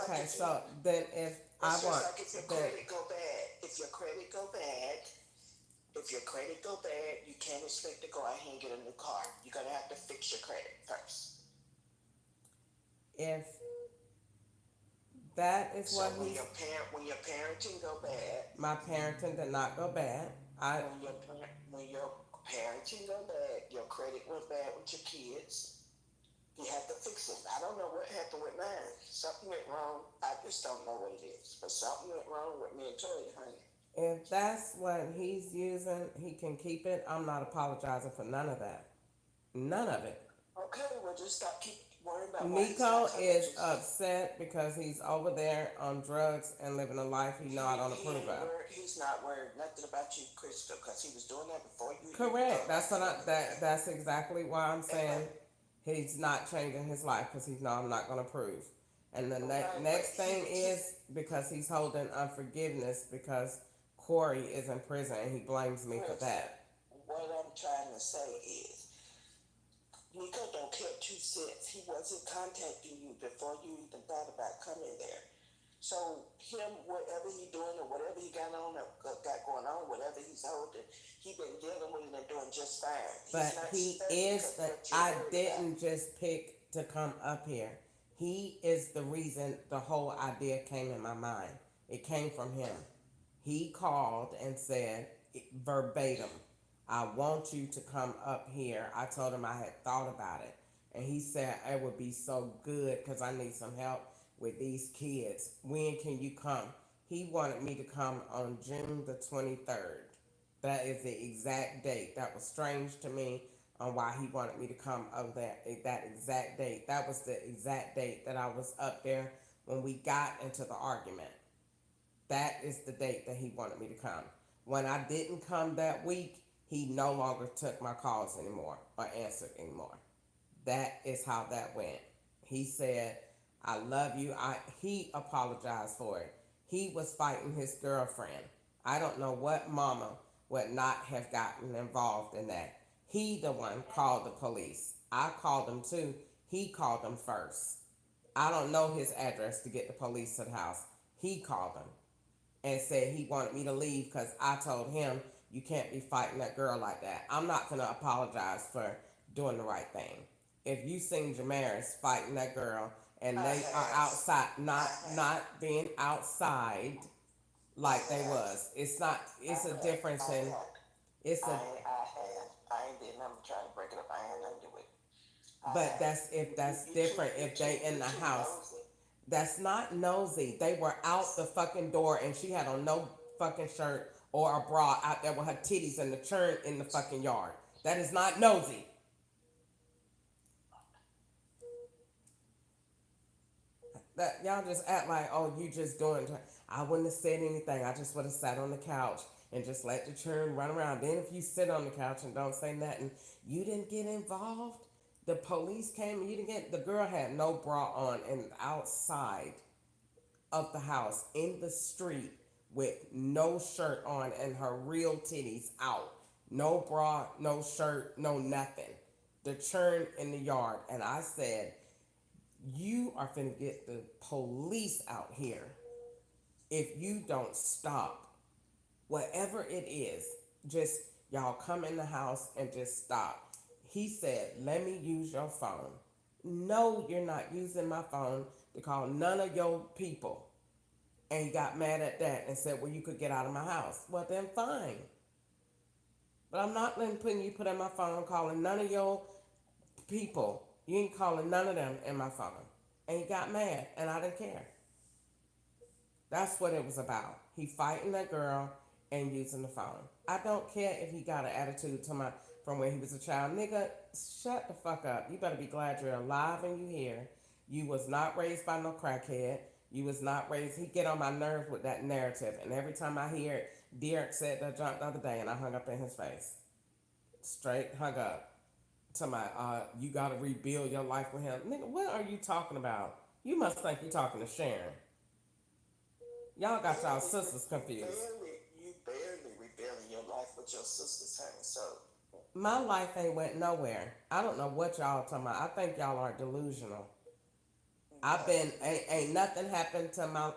Okay, so then if I want like if your credit go bad, if your credit go bad, you can't expect to go out here and get a new car. You're gonna have to fix your credit first. if that is So what when he's. your parenting go bad, My parenting did not go bad. when your parenting go bad, your credit went bad with your kids. You have to fix it. I don't know what happened with mine. Something went wrong. I just don't know what it is. But something went wrong with me and Toya, honey. If that's what he's using, he can keep it. I'm not apologizing for none of that. None of it. Okay, well just keep worrying about Miko is upset because he's over there on drugs and living a life he not on approve of. He's not worried nothing about you, Crystal, because he was doing that before you. Correct. That's exactly why I'm saying he's not changing his life because he's I'm not going to approve. And the next thing is because he's holding unforgiveness because Corey is in prison and he blames me for that. What I'm trying to say is, Miko don't care 2 cents. He wasn't contacting you before you even thought about coming there. So him, whatever he doing or whatever he got going on, whatever he's holding, he been dealing with it and doing just fine. But he is I didn't just pick to come up here. He is the reason the whole idea came in my mind. It came from him. He called and said verbatim, I want you to come up here. I told him I had thought about it. And he said it would be so good because I need some help with these kids. When can you come? He wanted me to come on June the 23rd. That is the exact date. That was strange to me on why he wanted me to come up there. That exact date. That was the exact date that I was up there when we got into the argument. That is the date that he wanted me to come. When I didn't come that week, he no longer took my calls anymore or answered anymore. That is how that went. He said, I love you. He apologized for it. He was fighting his girlfriend. I don't know what mama would not have gotten involved in that. He the one called the police. I called him too. He called them first. I don't know his address to get the police to the house. He called them and said he wanted me to leave because I told him you can't be fighting that girl like that. I'm not going to apologize for doing the right thing. If you seen Jamaris fighting that girl and they are outside, not being outside like they was, it's a difference in, it's a, I ain't did nothing trying to break it up. I ain't nothing to do with it. but that's different if they in the house. That's not nosy. They were out the fucking door and she had on no fucking shirt or a bra out there with her titties and the churn in the fucking yard. That is not nosy. That y'all just act like, oh, you just doing. I wouldn't have said anything. I just would have sat on the couch and just let the children run around. Then if you sit on the couch and don't say nothing, you didn't get involved. The police came and you didn't get. The girl had no bra on and outside of the house in the street with no shirt on and her real titties out. No bra, no shirt, no nothing. The churn in the yard. And I said, you are finna get the police out here if you don't stop. Whatever it is, just y'all come in the house and just stop. He said, let me use your phone. No, you're not using my phone to call none of your people. And he got mad at that and said, well, you could get out of my house. Well, then fine. But I'm not putting you put in my phone calling none of your people. You ain't calling none of them in my phone. And he got mad, and I didn't care. That's what it was about. He fighting that girl and using the phone. I don't care if he got an attitude to my from when he was a child. Nigga, shut the fuck up. You better be glad you're alive and you here. You was not raised by no crackhead. You was not raised. He get on my nerves with that narrative. And every time I hear it, Derek said that junk the other day, and I hung up in his face. Straight hung up. To my, you gotta rebuild your life with him. Nigga, what are you talking about? You must think you talking to Sharon. Y'all got y'all sisters confused. You barely rebuilding your life with your sister's hand, so. My life ain't went nowhere. I don't know what y'all talking about. I think y'all are delusional. Ain't nothing happened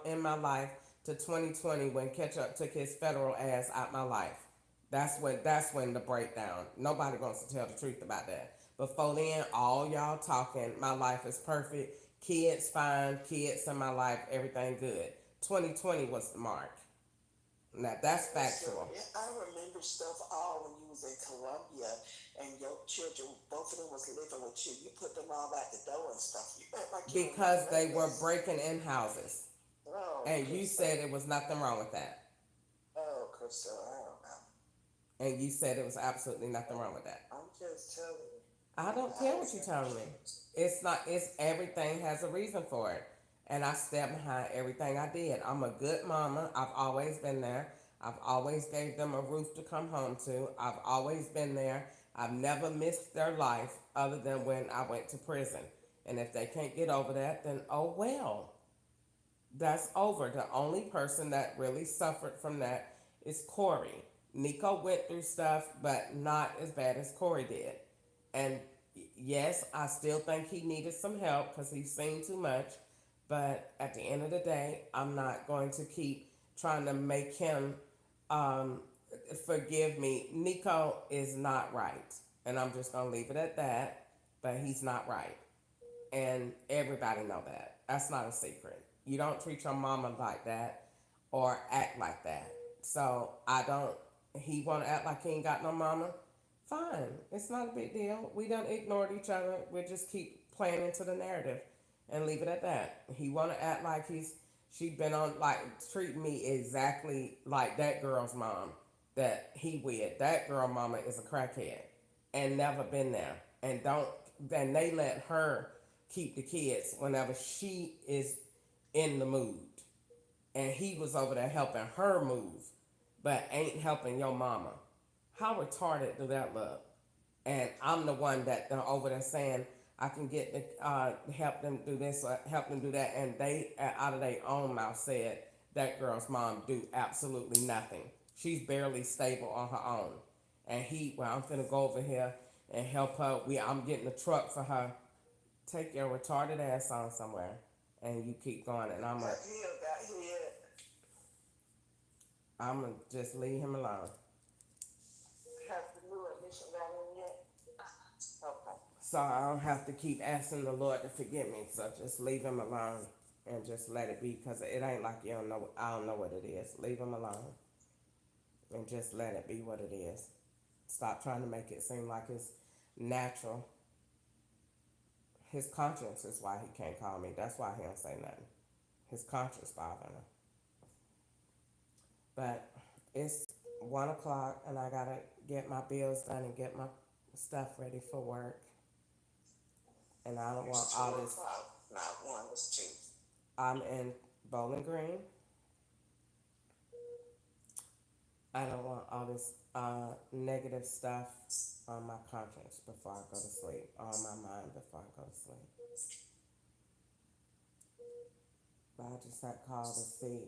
in my life to 2020 when Ketchup took his federal ass out my life. That's when the breakdown. Nobody wants to tell the truth about that. Before then, all y'all talking, my life is perfect. Kids fine, kids in my life, everything good. 2020 was the mark. Now that's factual. I remember stuff all when you was in Colombia and your children, both of them was living with you. You put them all out the door and stuff. You act like you Because they were breaking in houses. Oh, And you said it was nothing wrong with that. Oh, Crystal, I don't know. And you said it was absolutely nothing wrong with that. I'm just telling you. I don't care what you're telling me. It's everything has a reason for it. And I stand behind everything I did. I'm a good mama. I've always been there. I've always gave them a roof to come home to. I've always been there. I've never missed their life other than when I went to prison. And if they can't get over that, then oh well. That's over. The only person that really suffered from that is Corey. Nico went through stuff, but not as bad as Corey did. And yes, I still think he needed some help because he's seen too much. But at the end of the day, I'm not going to keep trying to make him forgive me. Nico is not right. And I'm just going to leave it at that. But he's not right. And everybody know that. That's not a secret. You don't treat your mama like that or act like that. So he want to act like he ain't got no mama. Fine. It's not a big deal. We done ignored each other. We just keep playing into the narrative and leave it at that. He want to act like she been on, like, treating me exactly like that girl's mom that he with. That girl mama is a crackhead and never been there. And then they let her keep the kids whenever she is in the mood. And he was over there helping her move, but ain't helping your mama. How retarded do that look? And I'm the one that over there saying I can get the help them do this or help them do that, and they out of their own mouth said that girl's mom do absolutely nothing. She's barely stable on her own. And I'm finna go over here and help her. I'm getting a truck for her. Take your retarded ass on somewhere, and you keep going. And I'm gonna just leave him alone. Have the new admission got in yet? Okay. So I don't have to keep asking the Lord to forgive me. So just leave him alone and just let it be, because it ain't like you don't know. I don't know what it is. Leave him alone and just let it be what it is. Stop trying to make it seem like it's natural. His conscience is why he can't call me. That's why he don't say nothing. His conscience bothering him. But it's 1:00 and I gotta get my bills done and get my stuff ready for work. And I don't want all this. Not one, it's two. I'm in Bowling Green I don't want all this negative stuff on my conscience before I go to sleep, on my mind before I go to sleep. But I just had called to see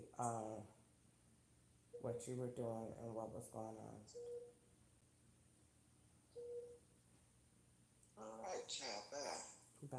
what you were doing and what was going on. All right, child. Bye. Bye.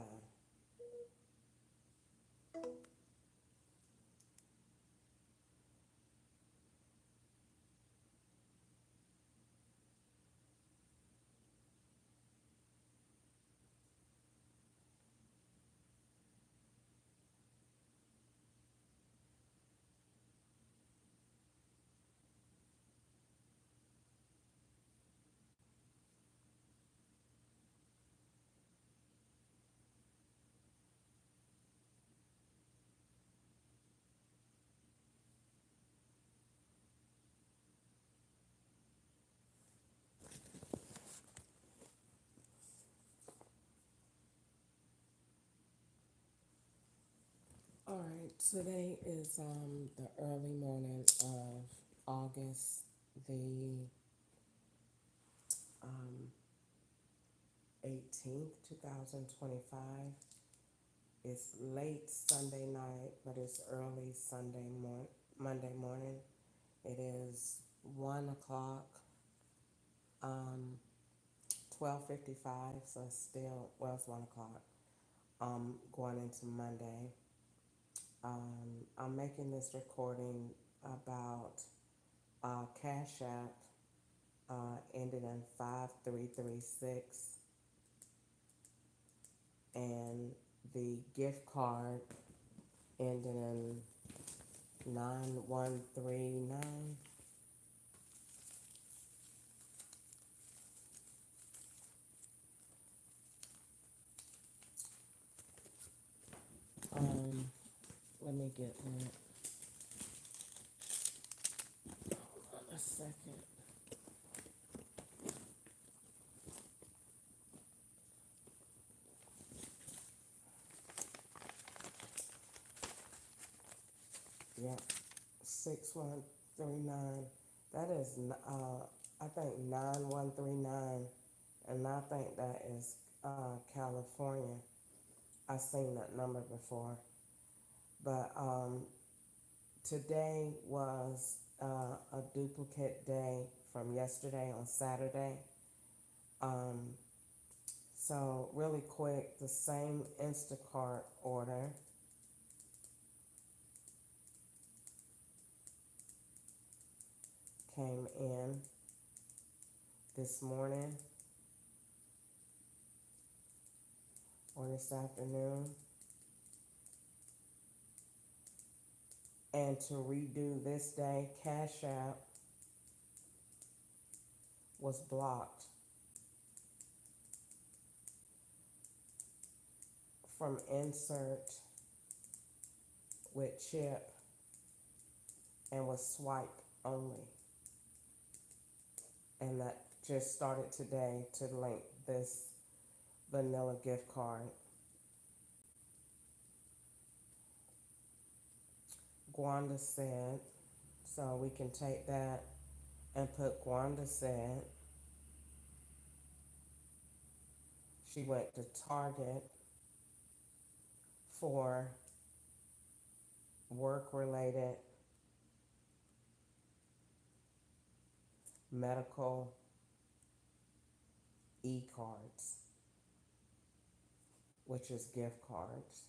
All right, today is the early morning of August the um, 18th, 2025. It's late Sunday night, but it's early Monday morning. It is 1 o'clock, 12:55, so it's still, well, it's 1 o'clock, going into Monday. I'm making this recording about Cash App ended in 5336, and the gift card ended in 9139. Let me get that. Hold on a second. Yep, 6139. That is, I think 9139, and I think that is California. I've seen that number before, but today was a duplicate day from yesterday on Saturday. So really quick, the same Instacart order came in this morning or this afternoon. And to redo this day, Cash App was blocked from insert with chip and was swipe only. And that just started today to link this vanilla gift card. Gwanda said, so we can take that and put Gwanda said she went to Target for work-related medical e-cards, which is gift cards.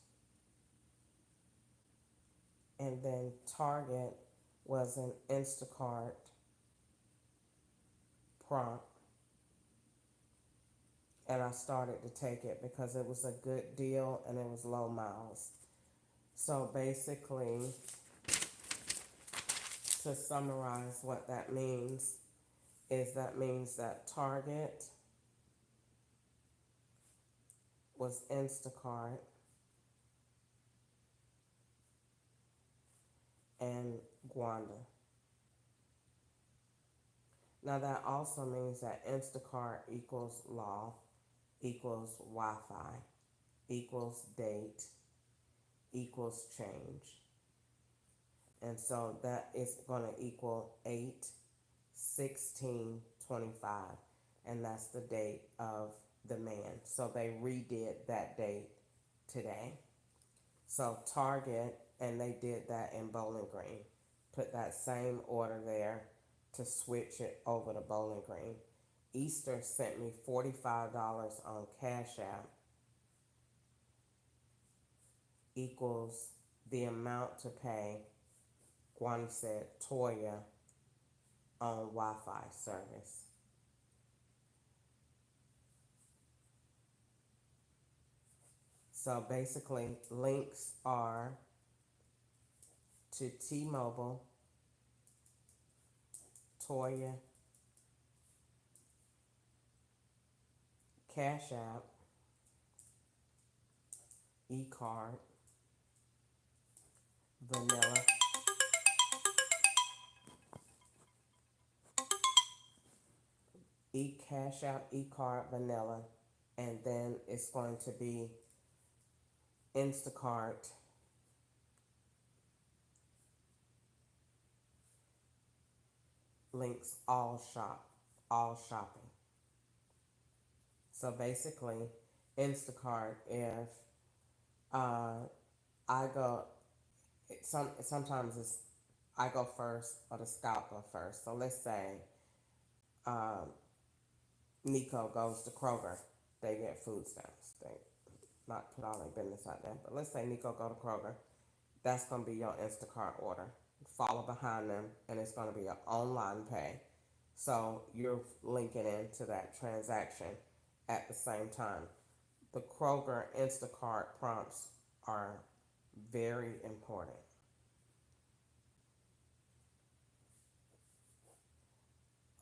And then Target was an Instacart prompt. And I started to take it because it was a good deal and it was low miles. So basically, to summarize what that means, that means that Target was Instacart and Gwanda. Now that also means that Instacart equals law, equals Wi-Fi, equals date, equals change. And so that is going to equal 8 16/25, and that's the date of the man. So they redid that date today. So Target, and they did that in Bowling Green, put that same order there to switch it over to Bowling Green. Easter sent me $45 on Cash App equals the amount to pay, Guan said, Toya on Wi-Fi service. So basically, links are to T-Mobile, Toya, Cash App, eCard, Vanilla, Cash App, eCard, Vanilla, and then it's going to be Instacart, links, all shopping. So basically, Instacart, if I go, sometimes it's I go first or the scout go first. So let's say um, Nico goes to Kroger, they get food stamps. They not put all their business out there, but let's say Nico go to Kroger, that's gonna be your Instacart order. Follow behind them, and it's gonna be an online pay. So you're linking into that transaction at the same time. The Kroger Instacart prompts are very important.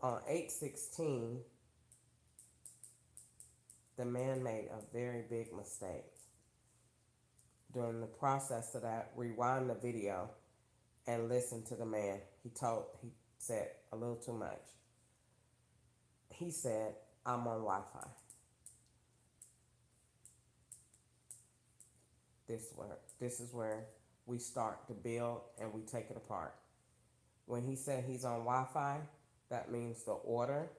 On 8/16, the man made a very big mistake. During the process of that, rewind the video and listen to the man. He said a little too much. He said, I'm on Wi-Fi. This is where we start to build and we take it apart. When he said he's on Wi-Fi, that means the order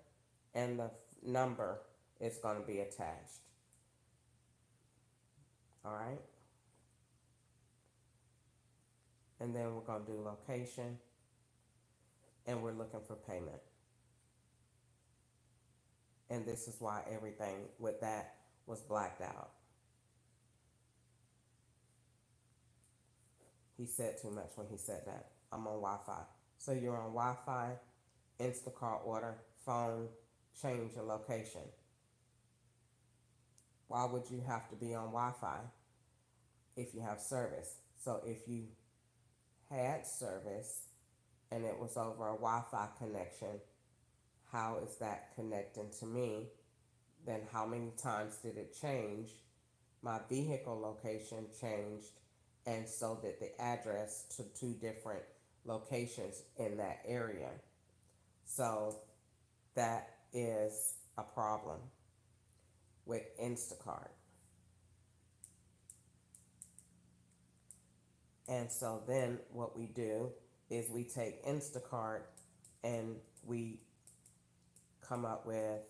and the number is going to be attached. All right? And then we're going to do location, and we're looking for payment. And this is why everything with that was blacked out. He said too much when he said that. I'm on Wi-Fi. So you're on Wi-Fi, Instacart order, phone, change your location. Why would you have to be on Wi-Fi if you have service? So if you had service and it was over a Wi-Fi connection, how is that connecting to me? Then how many times did it change? My vehicle location changed, and so did the address to 2 different locations in that area. So that is a problem with Instacart. And so then what we do is we take Instacart and we come up with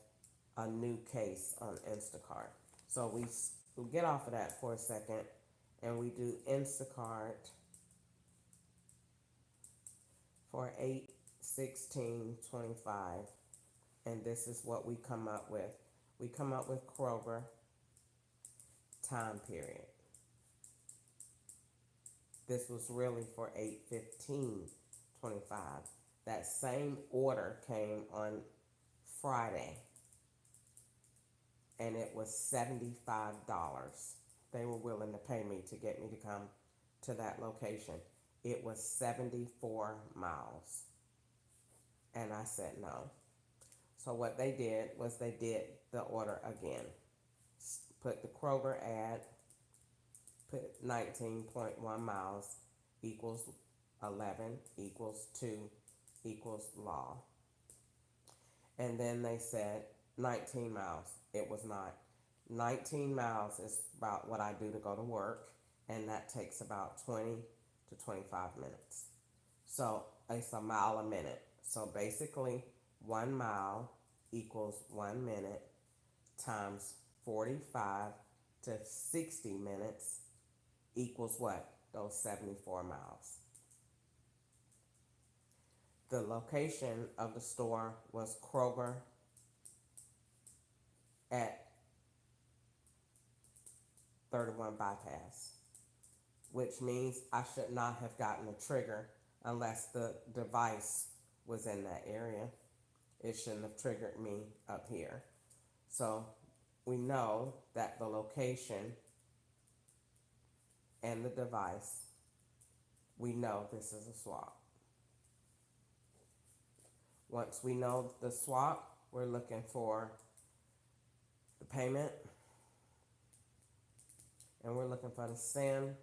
a new case on Instacart. So we get off of that for a second and we do Instacart for 8/16/25, and this is what we come up with. We come up with Kroger time period. This was really for 8/15/25. That same order came on Friday, and it was $75. They were willing to pay me to get me to come to that location. It was 74 miles. And I said no. So what they did was they did the order again. Put the Kroger ad, put 19.1 miles equals 11 equals 2 equals law. And then they said 19 miles. It was not. 19 miles is about what I do to go to work, and that takes about 20 to 25 minutes. So it's a mile a minute. So basically, 1 mile equals 1 minute times 45 to 60 minutes equals what? Those 74 miles. The location of the store was Kroger at 31 Bypass, which means I should not have gotten a trigger unless the device was in that area. It shouldn't have triggered me up here. So we know that the location and the device, we know this is a swap. Once we know the swap, we're looking for the payment, and we're looking for the send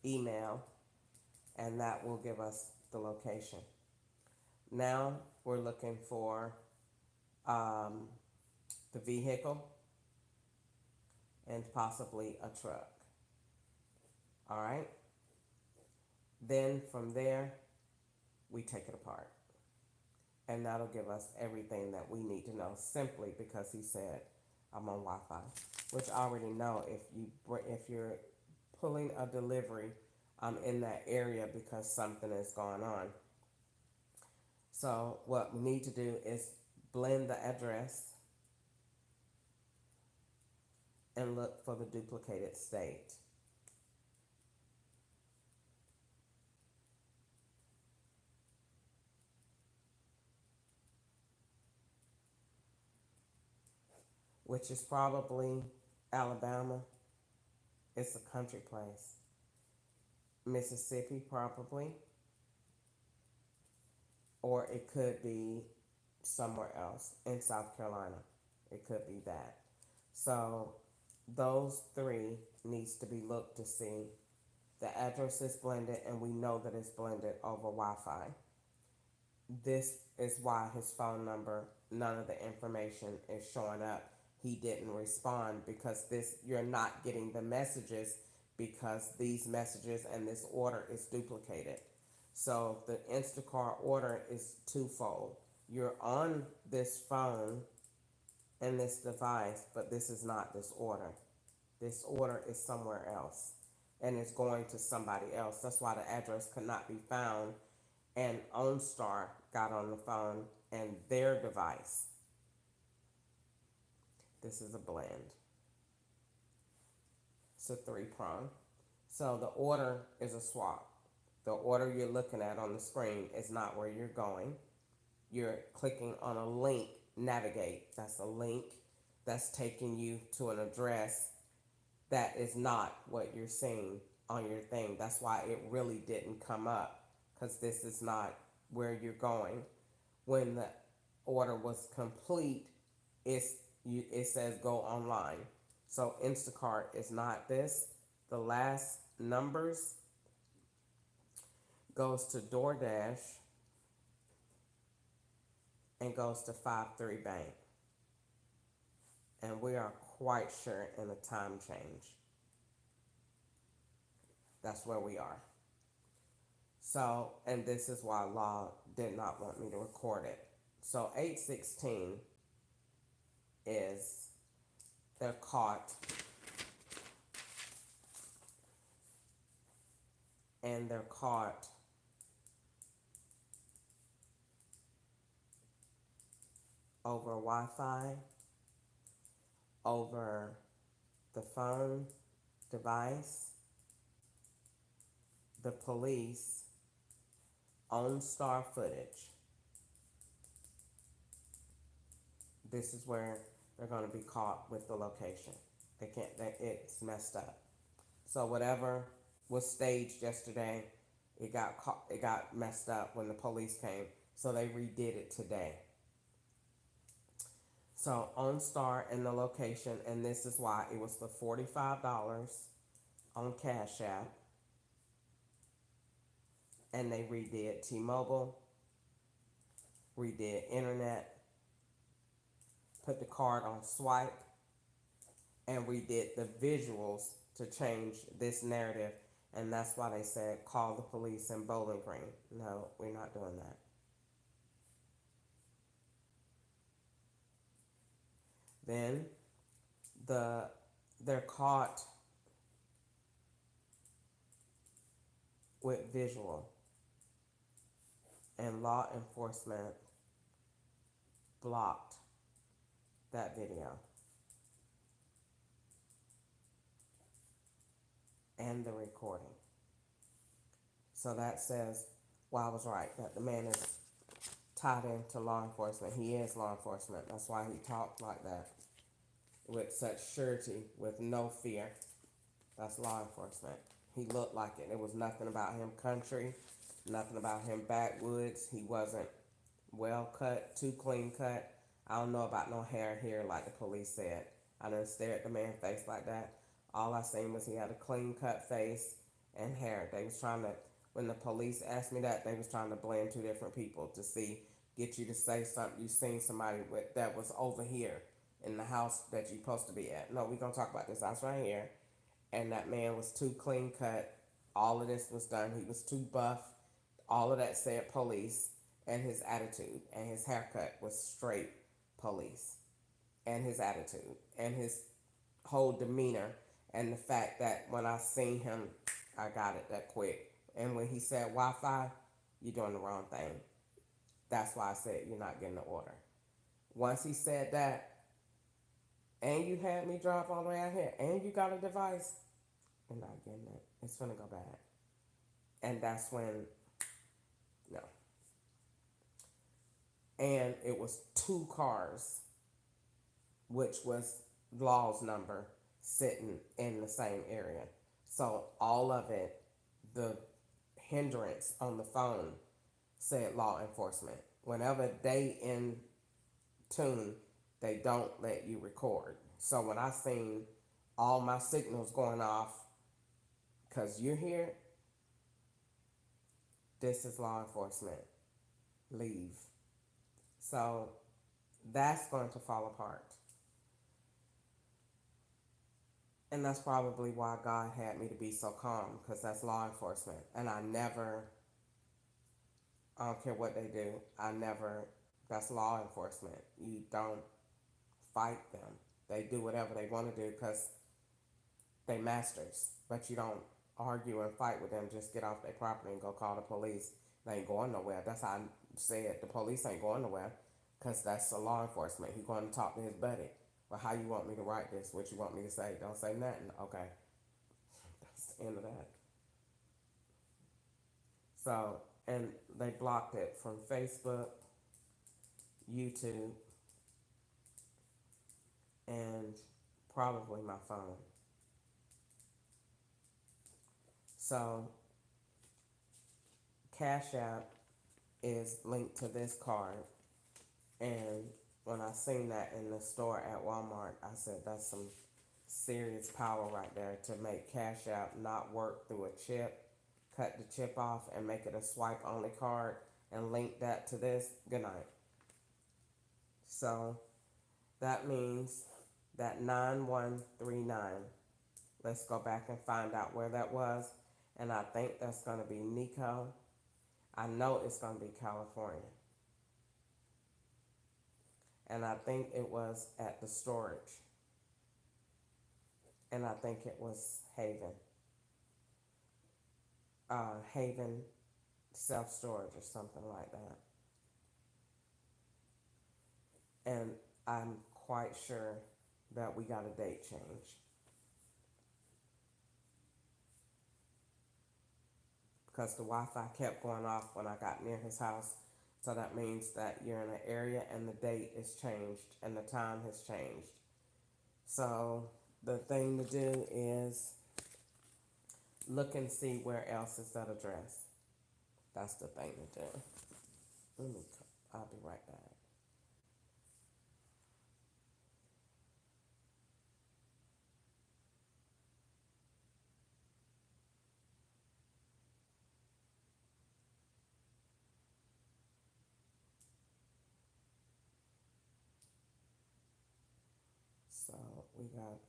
email, and that will give us the location. Now we're looking for the vehicle and possibly a truck. All right. Then from there, we take it apart. And that'll give us everything that we need to know, simply because he said I'm on Wi-Fi, which I already know. If you're pulling a delivery, I'm in that area because something is going on. So what we need to do is blend the address and look for the duplicated state. Which is probably Alabama. It's a country place. Mississippi, probably. Or it could be somewhere else in South Carolina. It could be that. So those three needs to be looked to see. The address is blended, and we know that it's blended over Wi-Fi. This is why his phone number, none of the information is showing up. He didn't respond because you're not getting the messages because these messages and this order is duplicated. So the Instacart order is twofold. You're on this phone and this device, but this is not this order. This order is somewhere else, and it's going to somebody else. That's why the address could not be found, and OnStar got on the phone and their device. This is a blend. It's a 3-prong. So the order is a swap. The order you're looking at on the screen is not where you're going. You're clicking on a link, navigate. That's a link that's taking you to an address that is not what you're seeing on your thing. That's why it really didn't come up, because this is not where you're going. When the order was complete, it says go online. So Instacart is not this. The last numbers goes to DoorDash and goes to 5-3 Bank. And we are quite sure in a time change. That's where we are. So, and this is why law did not want me to record it. So 816 is they're caught, and they're caught over Wi-Fi, over the phone device, the police, OnStar footage. This is where they're going to be caught with the location. It's messed up. So whatever was staged yesterday, it got messed up when the police came. So they redid it today. So OnStar and the location, and this is why it was the $45 on Cash App. And they redid T-Mobile, redid internet, put the card on swipe, and redid the visuals to change this narrative. And that's why they said call the police in Bowling Green. No, we're not doing that. Then they're caught with visual, and law enforcement blocked that video and the recording. So that says, well, I was right, that the man is tied into law enforcement. He is law enforcement. That's why he talked like that, with such surety, with no fear. That's law enforcement. He looked like it. It was nothing about him country, nothing about him backwoods. He wasn't well cut, too clean cut. I don't know about no hair here like the police said. I didn't stare at the man's face like that. All I seen was he had a clean cut face and hair. They was trying to, when the police asked me that, they was trying to blend two different people to get you to say something. You seen somebody that was over here in the house that you supposed to be at. No, we gonna talk about this house right here. And that man was too clean cut. All of this was done. He was too buff. All of that said police, and his attitude and his haircut was straight police, and his attitude and his whole demeanor, and the fact that when I seen him, I got it that quick. And when he said Wi-Fi, you're doing the wrong thing. That's why I said you're not getting the order. Once he said that, and you had me drive all the way out here, and you got a device, you're not getting it. It's gonna go bad. And that's when, no. And it was 2 cars, which was Law's number, sitting in the same area. So all of it, the hindrance on the phone said law enforcement. Whenever they in tune, they don't let you record. So when I seen all my signals going off, because you're here, this is law enforcement. Leave. So that's going to fall apart. And that's probably why God had me to be so calm, because that's law enforcement. And I don't care what they do, that's law enforcement. You don't fight them. They do whatever they want to do because they masters. But you don't argue and fight with them. Just get off their property and go call the police. They ain't going nowhere. That's how I said the police ain't going nowhere, because that's a law enforcement. He's going to talk to his buddy. Well, how you want me to write this? What you want me to say? Don't say nothing. Okay. That's the end of that. So, and they blocked it from Facebook, YouTube, and probably my phone. So, Cash App is linked to this card, and when I seen that in the store at Walmart, I said that's some serious power right there to make Cash App not work through a chip, cut the chip off and make it a swipe only card and link that to this. Good night. So that means that 9139, let's go back and find out where that was. And I think that's going to be Nico. I know it's going to be California. And I think it was at the storage. And I think it was Haven. Haven self-storage or something like that. And I'm quite sure that we got a date change. Because the Wi-Fi kept going off when I got near his house. So that means that you're in an area and the date is changed and the time has changed. So the thing to do is look and see where else is that address. That's the thing to do. I'll be right back. So we got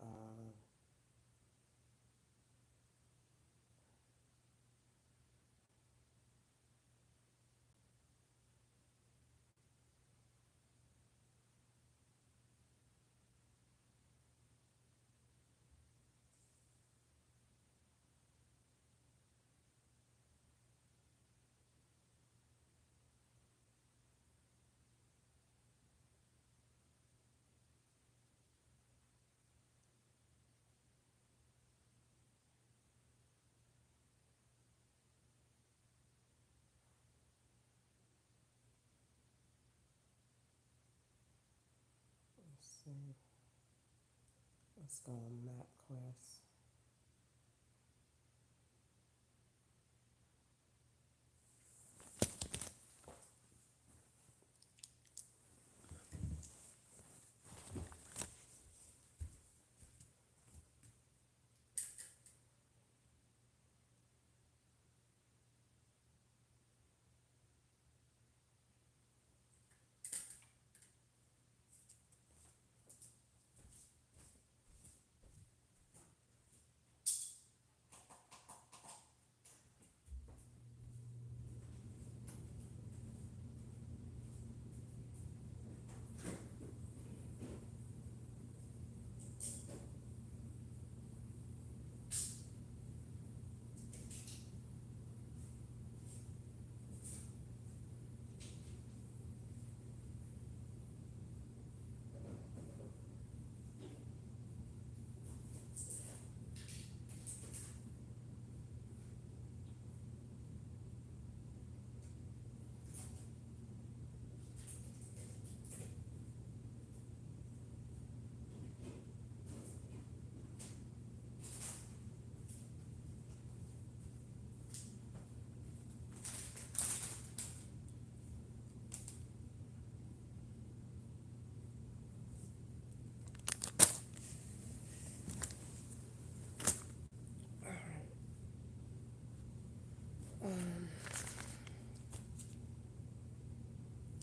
Let's go on MapQuest.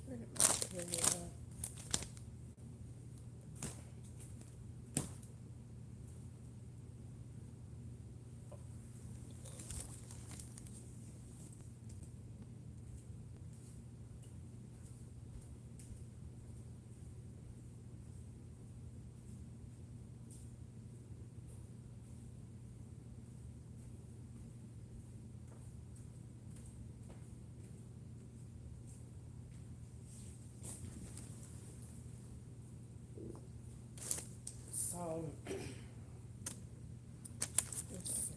Where did my pen go? So, let's see.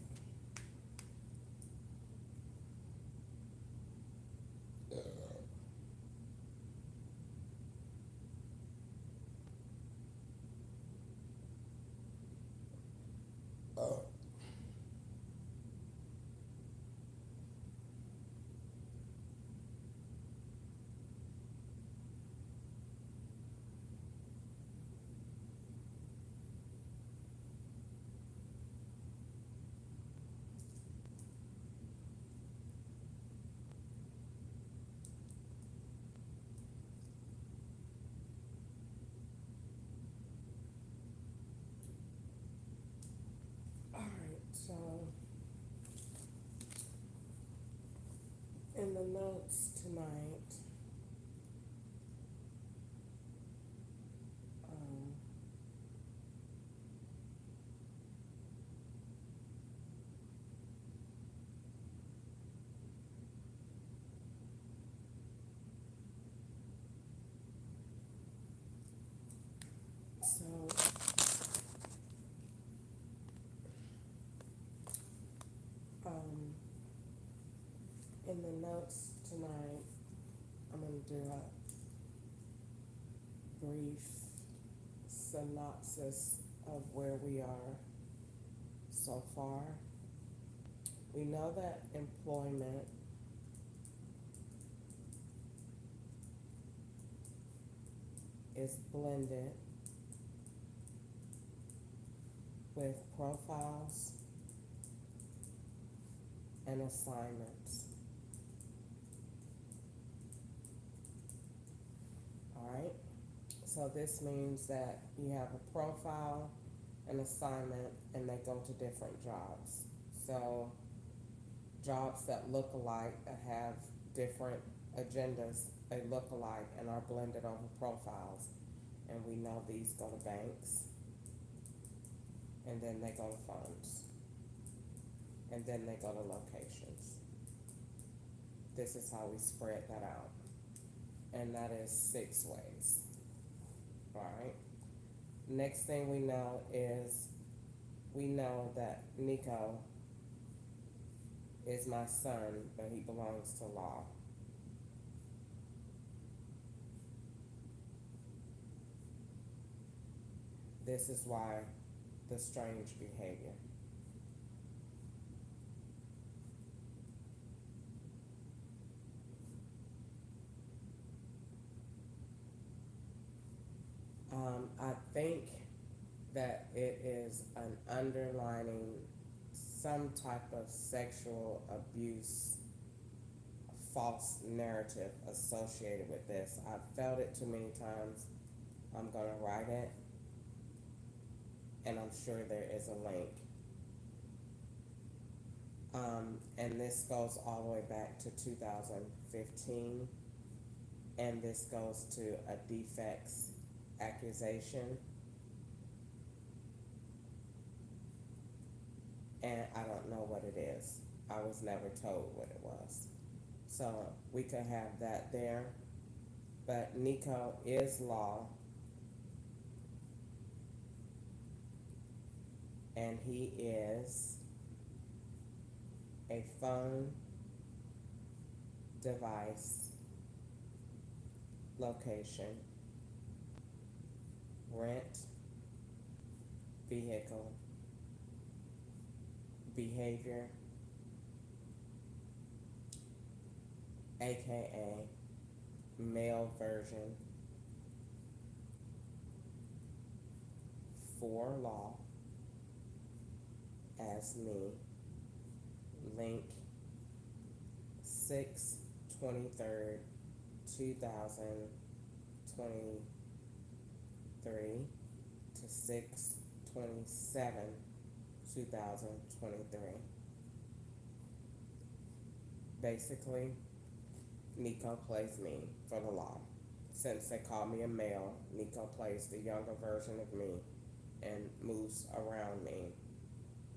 Alright, so in the notes tonight, um, so um, in the notes tonight, I'm gonna do a brief synopsis of where we are so far. We know that employment is blended with profiles and assignments. Alright, so this means that you have a profile, an assignment, and they go to different jobs. So jobs that look alike, that have different agendas, they look alike and are blended over profiles. And we know these go to banks, and then they go to funds, and then they go to locations. This is how we spread that out. And that is 6 ways. Alright. Next thing we know is, we know that Nico is my son, but he belongs to law. This is why the strange behavior. I think that it is an underlining some type of sexual abuse, false narrative associated with this. I've felt it too many times. I'm gonna write it, and I'm sure there is a link. And this goes all the way back to 2015, and this goes to a defects accusation, and I don't know what it is. I was never told what it was. So we could have that there, but Nico is law, and he is a phone device location, rent, vehicle, behavior, aka male version, for law, as me, link 6/23, 2023 to 6/27, 2023. Basically, Nico plays me for the law. Since they call me a male, Nico plays the younger version of me and moves around me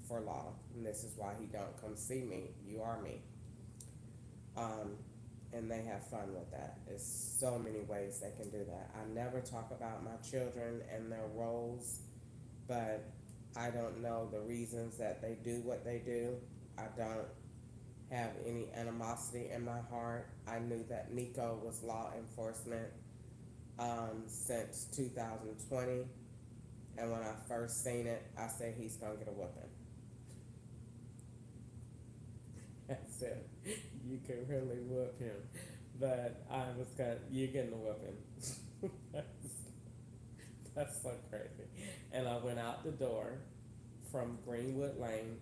for law. And this is why he don't come see me. You are me. And they have fun with that. There's so many ways they can do that. I never talk about my children and their roles, but I don't know the reasons that they do what they do. I don't have any animosity in my heart. I knew that Nico was law enforcement since 2020, and when I first seen it, I said he's gonna get a whooping. I said, you can really whoop him, but I was you're getting a whooping. That's so crazy. And I went out the door from Greenwood Lane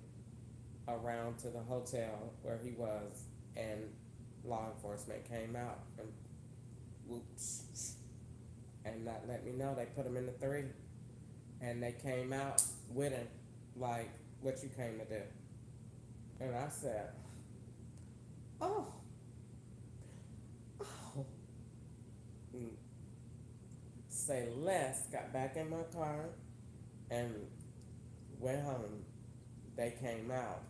around to the hotel where he was, and law enforcement came out and whoops, and that let me know they put him in the 3, and they came out with him like, what you came to do? And I said, oh, say less, got back in my car and went home. They came out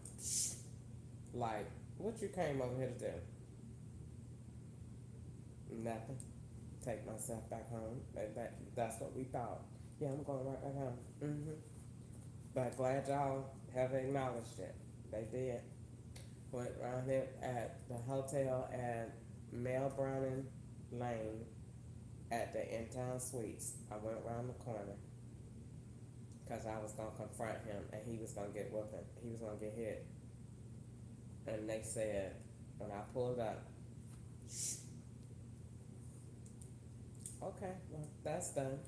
like, what you came over here to do? Nothing. Take myself back home. That's what we thought. Yeah, I'm going right back home. But glad y'all have acknowledged it. They did. Went around here at the hotel at Mel Browning Lane at the In-Town Suites. I went around the corner because I was going to confront him, and he was going to get whooping. He was going to get hit. And they said, when I pulled up, okay, well, that's done.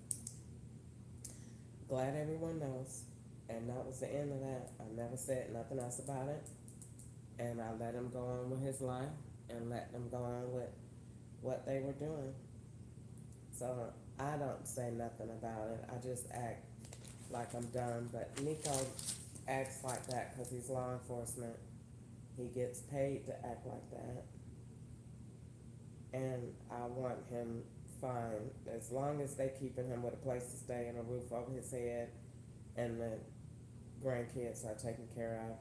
Glad everyone knows. And that was the end of that. I never said nothing else about it. And I let him go on with his life and let them go on with what they were doing. So I don't say nothing about it. I just act like I'm done. But Nico acts like that because he's law enforcement. He gets paid to act like that. And I want him fine. As long as they keeping him with a place to stay and a roof over his head and the grandkids are taken care of,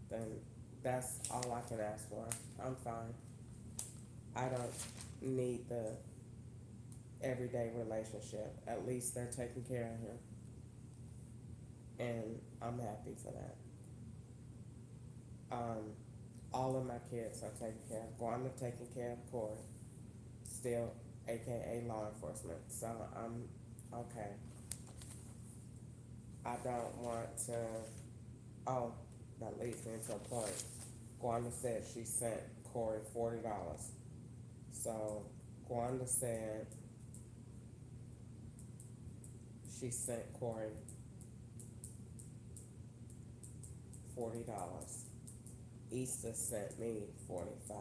then that's all I can ask for. I'm fine. I don't need the everyday relationship. At least they're taking care of him. And I'm happy for that. All of my kids are taken care of. Gwanda taking care of Corey. Still, aka law enforcement. So I'm okay. I don't want to, oh, that leads me to a point. Gwanda said she sent Corey $40. So Gwanda said she sent Corey $40. Easter sent me 45.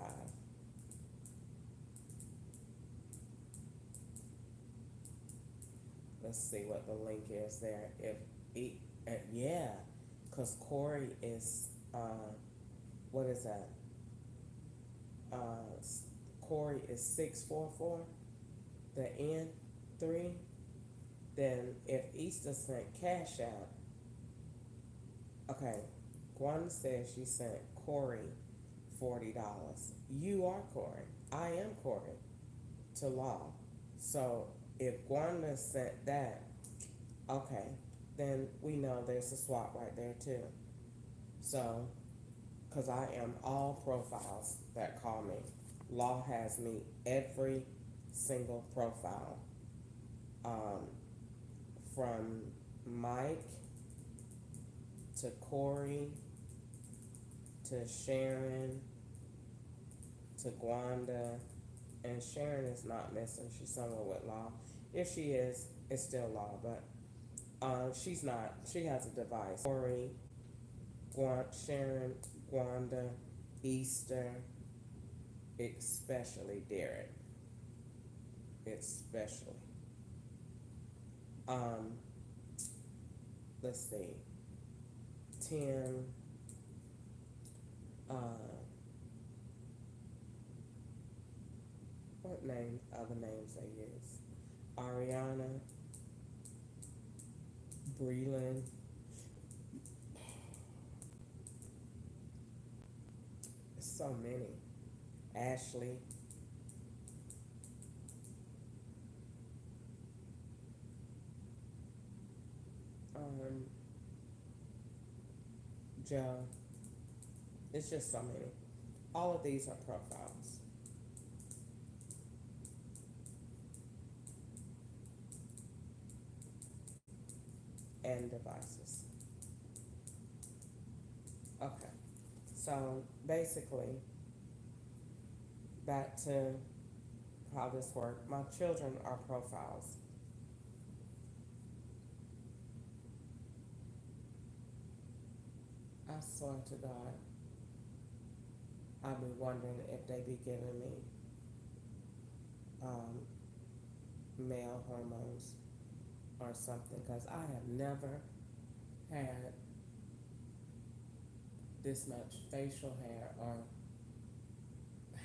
Let's see what the link is there. Yeah, cause Corey is what is that? Corey is 644. The N3. Then if Easter sent cash out, okay. Gwanda said she sent Corey $40. You are Corey. I am Corey to law. So if Gwanda sent that, okay, then we know there's a swap right there too. So, because I am all profiles that call me. Law has me every single profile. From Mike to Corey to Sharon to Gwanda, and Sharon is not missing. She's somewhere with Law. If she is, it's still Law, but she's not. She has a device. Corey, Sharon, Gwanda, Easter, especially Derek. Especially. Let's see. Tim, what other names they use? Ariana, Breland, so many. Ashley. Joe. It's just so many. All of these are profiles. And devices. Okay. So basically, back to how this works. My children are profiles. I swear to God, I'll be wondering if they be giving me male hormones or something, because I have never had this much facial hair or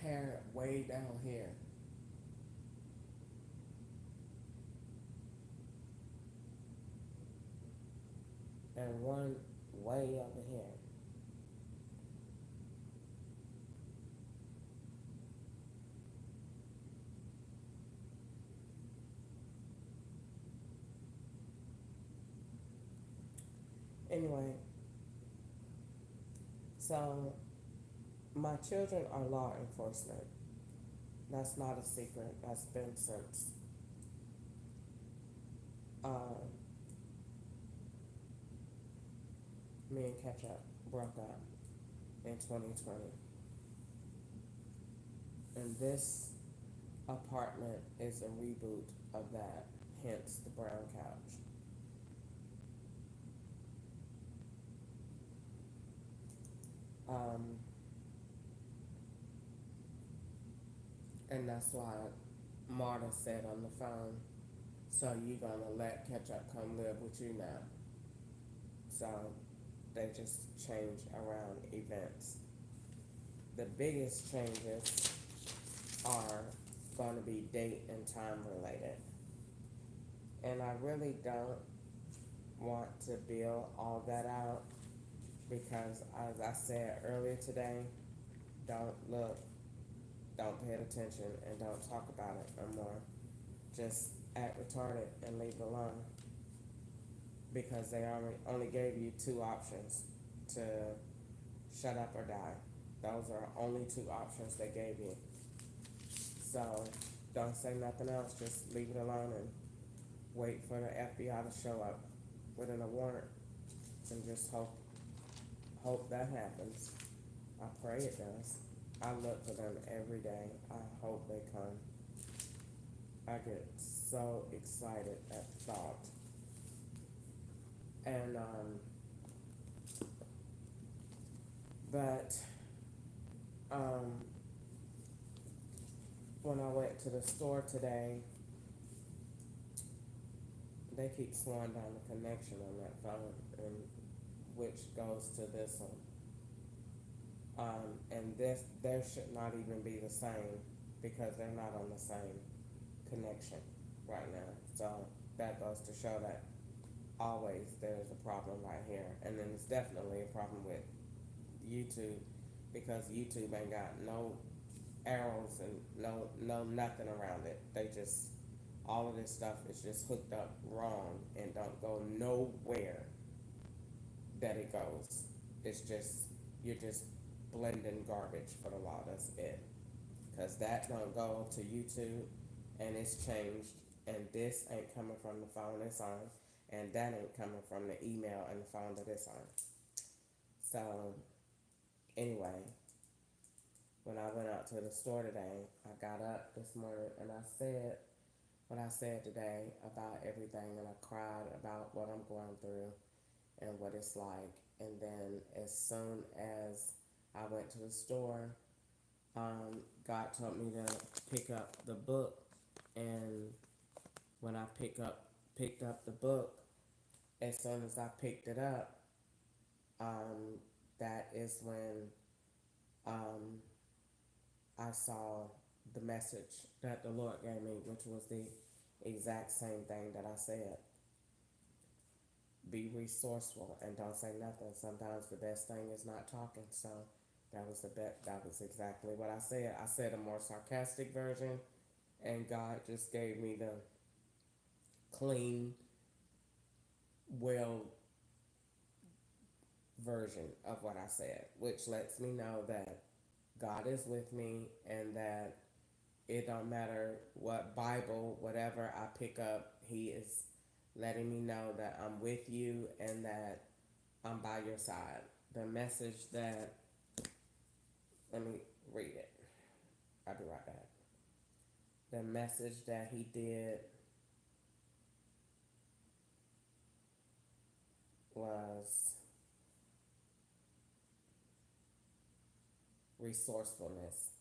hair way down here. And one way over here. Anyway, so my children are law enforcement. That's not a secret. That's been since me and Ketchup broke up in 2020. And this apartment is a reboot of that, hence the brown couch. And that's why Marta said on the phone, so you gonna let Ketchup come live with you now. So they just change around events. The biggest changes are gonna be date and time related. And I really don't want to build all that out because, as I said earlier today, don't look, don't pay attention, and don't talk about it no more. Just act retarded and leave it alone. Because they only gave you two options, to shut up or die. Those are only two options they gave you. So don't say nothing else, just leave it alone and wait for the FBI to show up. within a warrant, and just hope that happens. I pray it does. I look for them every day. I hope they come. I get so excited at the thought. And but when I went to the store today, they keep slowing down the connection on that phone, and which goes to this one. And this, there should not even be the same, because they're not on the same connection right now. So that goes to show that always there's a problem right here. And then it's definitely a problem with YouTube, because YouTube ain't got no arrows and no nothing around it. They just, all of this stuff is just hooked up wrong and don't go nowhere that it goes. It's just, you're just blending garbage for the law. That's it. Because that don't go to YouTube, and it's changed, and this ain't coming from the phone it's on, and that ain't coming from the email and the phone that it's on. So anyway, when I went out to the store today, I got up this morning and I said what I said today about everything, and I cried about what I'm going through and what it's like. And then as soon as I went to the store, God told me to pick up the book, and when I picked up the book, as soon as I picked it up, that is when I saw the message that the Lord gave me, which was the exact same thing that I said. Be resourceful and don't say nothing. Sometimes the best thing is not talking. So that was exactly what I said. I said a more sarcastic version, and God just gave me the clean, well version of what I said, which lets me know that God is with me, and that it don't matter what Bible, whatever I pick up, He is letting me know that I'm with you and that I'm by your side. The message that, let me read it. I'll be right back. The message that He did was resourcefulness.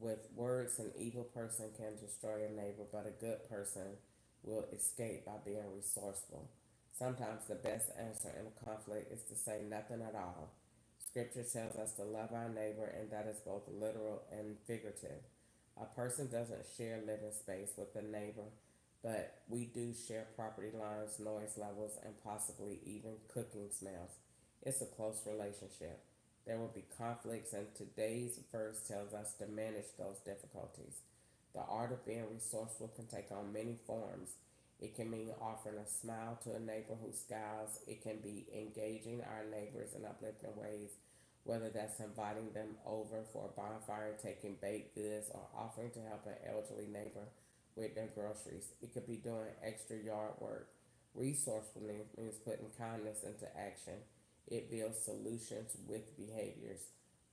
With words, an evil person can destroy a neighbor, but a good person will escape by being resourceful. Sometimes the best answer in a conflict is to say nothing at all. Scripture tells us to love our neighbor, and that is both literal and figurative. A person doesn't share living space with a neighbor, but we do share property lines, noise levels, and possibly even cooking smells. It's a close relationship. There will be conflicts, and today's verse tells us to manage those difficulties. The art of being resourceful can take on many forms. It can mean offering a smile to a neighbor who scowls. It can be engaging our neighbors in uplifting ways, whether that's inviting them over for a bonfire, taking baked goods, or offering to help an elderly neighbor with their groceries. It could be doing extra yard work. Resourcefulness means putting kindness into action. It builds solutions with behaviors.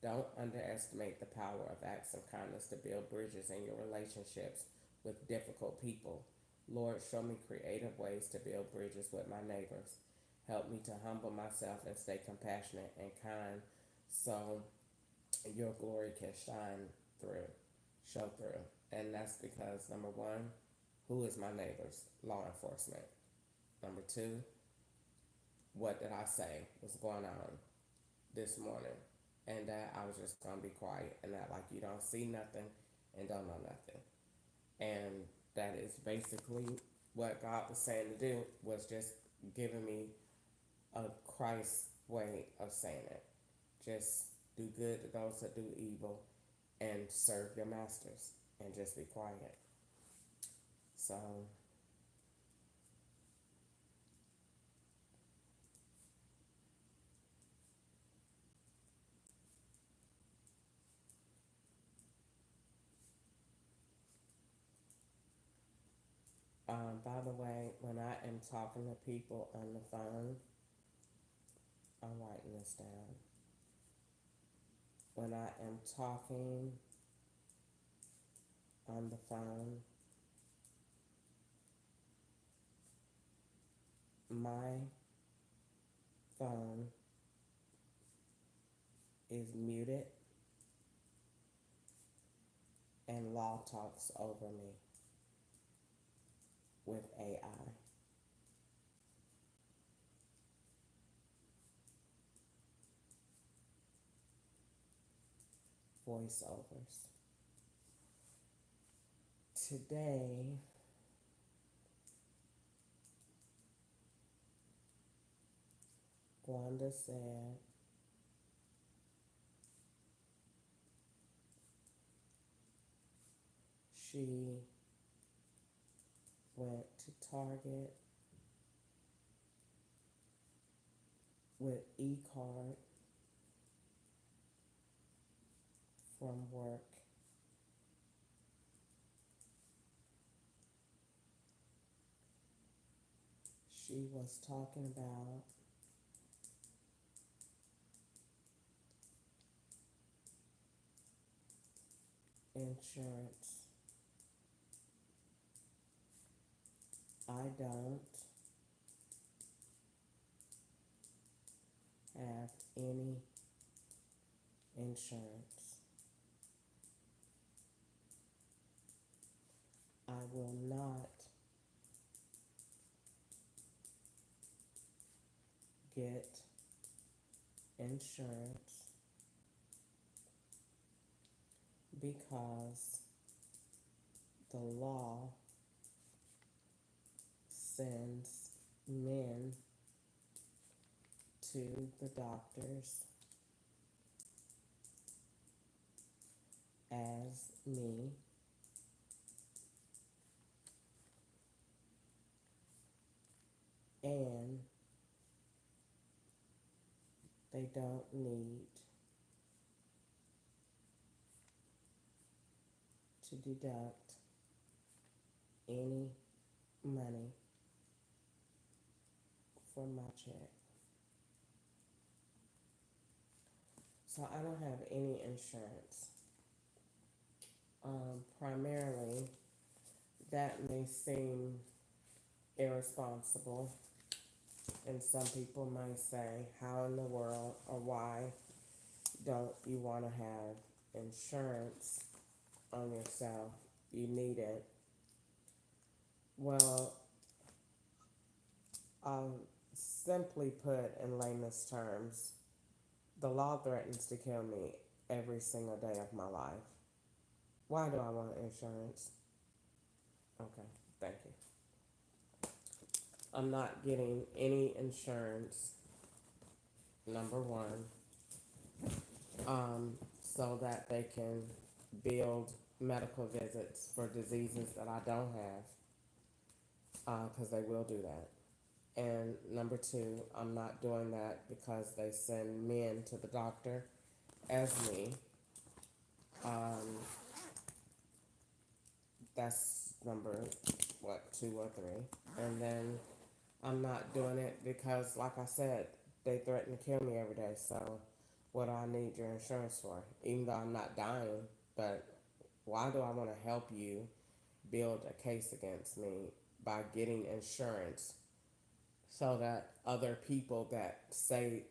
Don't underestimate the power of acts of kindness to build bridges in your relationships with difficult people. Lord, show me creative ways to build bridges with my neighbors. Help me to humble myself and stay compassionate and kind, so your glory can show through. And that's because, number one, who is my neighbors? Law enforcement. Number two, what did I say was going on this morning? And that I was just going to be quiet and that like you don't see nothing and don't know nothing. And that is basically what God was saying to do, was just giving me a Christ way of saying it. Just do good to those that do evil and serve your masters and just be quiet. So By the way, when I am talking to people on the phone, I'm writing this down. When I am talking on the phone, my phone is muted and Law talks over me with AI. Voiceovers. Today, Gwanda said she went to Target with e-card from work. She was talking about insurance. I don't have any insurance. I will not get insurance because the law sends men to the doctors as me, and they don't need to deduct any money from my check. So I don't have any insurance. Primarily, that may seem irresponsible, and some people may say, how in the world or why don't you want to have insurance on yourself? You need it. Well, simply put, in layman's terms, the law threatens to kill me every single day of my life. Why do I want insurance? Okay, thank you. I'm not getting any insurance, number one, so that they can build medical visits for diseases that I don't have, because they will do that. And number two, I'm not doing that because they send men to the doctor as me. That's number, two or three. And then I'm not doing it because, like I said, they threaten to kill me every day. So what do I need your insurance for? Even though I'm not dying, but why do I want to help you build a case against me by getting insurance so that other people that say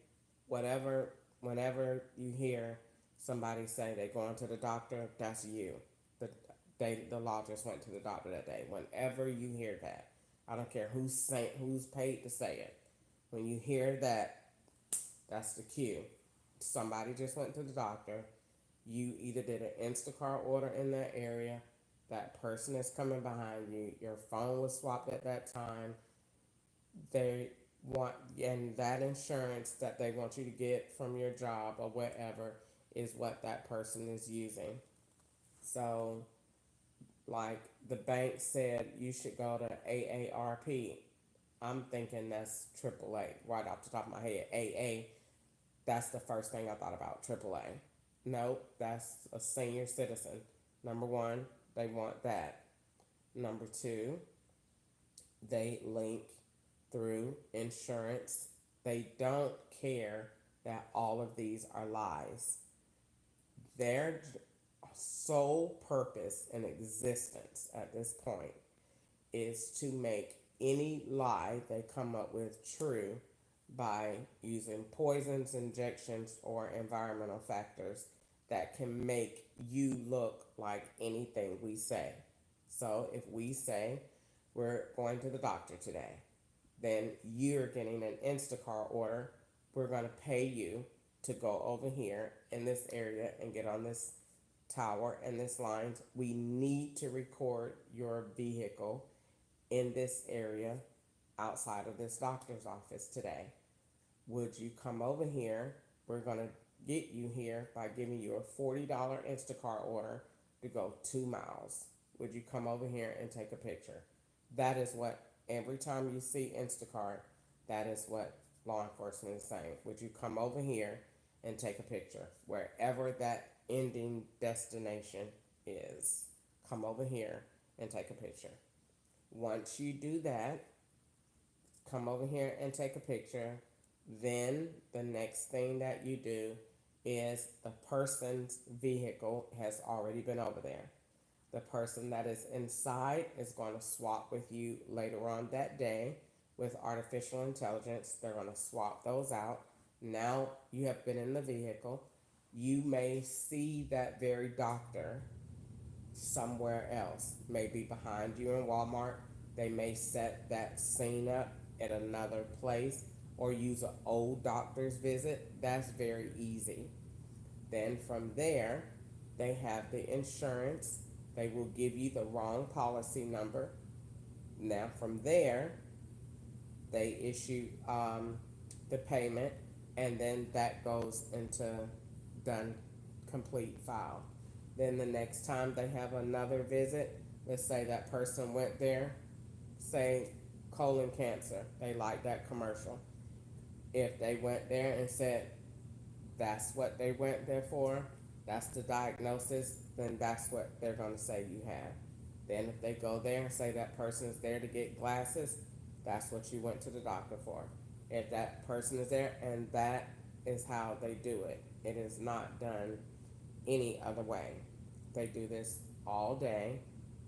whatever, whenever you hear somebody say they're going to the doctor, that's you. The law just went to the doctor that day. Whenever you hear that, I don't care who's paid to say it. When you hear that, that's the cue. Somebody just went to the doctor. You either did an Instacart order in that area. That person is coming behind you. Your phone was swapped at that time. They want, and that insurance that they want you to get from your job or whatever is what that person is using. So, like the bank said, you should go to AARP. I'm thinking that's AAA right off the top of my head. AA, that's the first thing I thought about. AAA. Nope, that's a senior citizen. Number one, they want that. Number two, They link through insurance. They don't care that all of these are lies. Their sole purpose and existence at this point is to make any lie they come up with true by using poisons, injections, or environmental factors that can make you look like anything we say. So if we say we're going to the doctor today, then you're getting an Instacart order. We're going to pay you to go over here in this area and get on this tower and this line. We need to record your vehicle in this area outside of this doctor's office today. Would you come over here? We're going to get you here by giving you a $40 Instacart order to go 2 miles. Would you come over here and take a picture? That is what, every time you see Instacart, that is what law enforcement is saying. Would you come over here and take a picture? Wherever that ending destination is, come over here and take a picture. Once you do that, come over here and take a picture. Then the next thing that you do is the person's vehicle has already been over there. The person that is inside is going to swap with you later on that day with artificial intelligence. They're going to swap those out. Now you have been in the vehicle. You may see that very doctor somewhere else, maybe behind you in Walmart. They may set that scene up at another place or use an old doctor's visit. That's very easy. Then from there, they have the insurance. They will give you the wrong policy number. Now from there, they issue the payment, and then that goes into done complete file. Then the next time they have another visit, let's say that person went there, say colon cancer, they like that commercial. If they went there and said that's what they went there for, that's the diagnosis, then that's what they're going to say you have. Then if they go there and say that person is there to get glasses, that's what you went to the doctor for. If that person is there, and that is how they do it. It is not done any other way. They do this all day